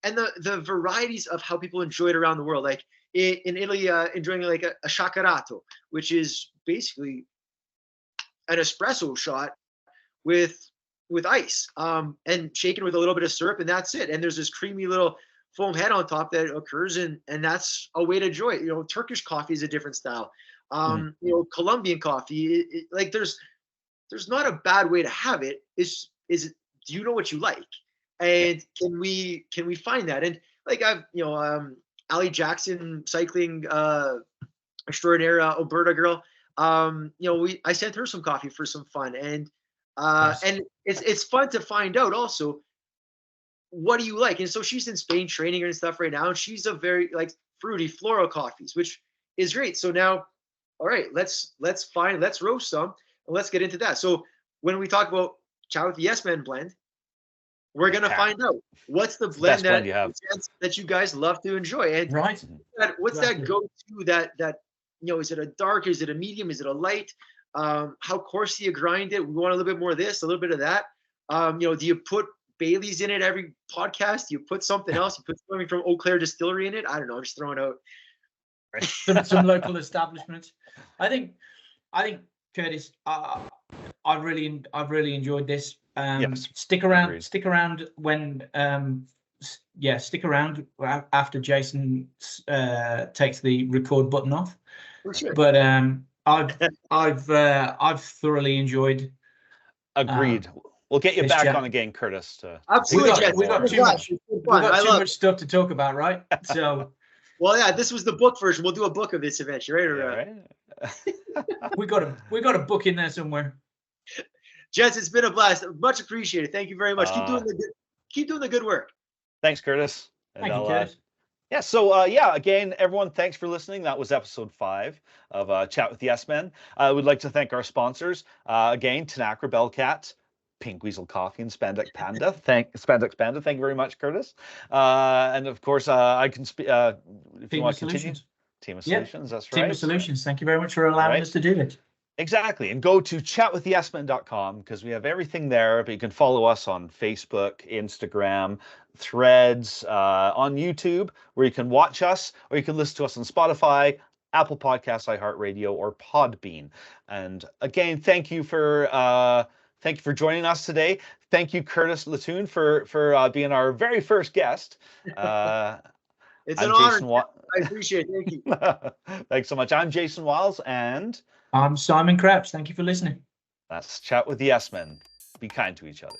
And the varieties of how people enjoy it around the world. Like in Italy, enjoying like a shakerato, which is basically an espresso shot with ice, and shaken with a little bit of syrup, and that's it. And there's this creamy little foam head on top that occurs, and that's a way to enjoy it. Turkish coffee is a different style. Colombian coffee, like there's not a bad way to have it. Do you know what you like? And can we find that? And like Ali Jackson, cycling extraordinaire, Alberta girl. I sent her some coffee for some fun, and and it's fun to find out also what do you like. And so she's in Spain training and stuff right now, and she's a very like fruity floral coffees, which is great. So now, all right, let's roast some and let's get into that. So when we talk about Chat with the Yes Men blend, we're gonna find out what's the blend that you guys love to enjoy. And what's that go-to that is it a dark, is it a medium, is it a light? How coarse do you grind it? We want a little bit more of this, a little bit of that. Do you put Bailey's in it every podcast? Do you put something else? You put something from Eau Claire Distillery in it? I don't know. I'm just throwing out some local establishments. I think Curtis, I've really enjoyed this. Yes. Stick around when stick around after Jason takes the record button off. For sure. But I've thoroughly enjoyed. Agreed. We'll get you back on again, Curtis. Absolutely. We got too much stuff to talk about, right? So. Well, yeah, this was the book version. We'll do a book of this eventually, right? we got a book in there somewhere. Jess, it's been a blast. Much appreciated. Thank you very much. Keep doing the good work. Thanks, Curtis. Thank you, Curtis. Yeah, so again, everyone, thanks for listening. That was episode 5 of Chat with Yes Men. I would like to thank our sponsors. Again, Tanakra Bellcat, Pink Weasel Coffee, and Spandex Panda. Spandex Panda. Thank you very much, Curtis. And of course, I can speak if you want to continue. TEEMA Yep. Solutions, that's right. TEEMA Solutions. Thank you very much for allowing us to do this. Exactly. And go to chatwiththesmen.com because we have everything there. But you can follow us on Facebook, Instagram, Threads, on YouTube, where you can watch us, or you can listen to us on Spotify, Apple Podcasts, iHeartRadio, or Podbean. And again, thank you for joining us today. Thank you, Curtis Latoon, for being our very first guest. It's I'm an honor. Jason I appreciate it. Thank you. Thanks so much. I'm Jason Wiles, and I'm Simon Krebs. Thank you for listening. that's Chat with the S-Men. Be kind to each other.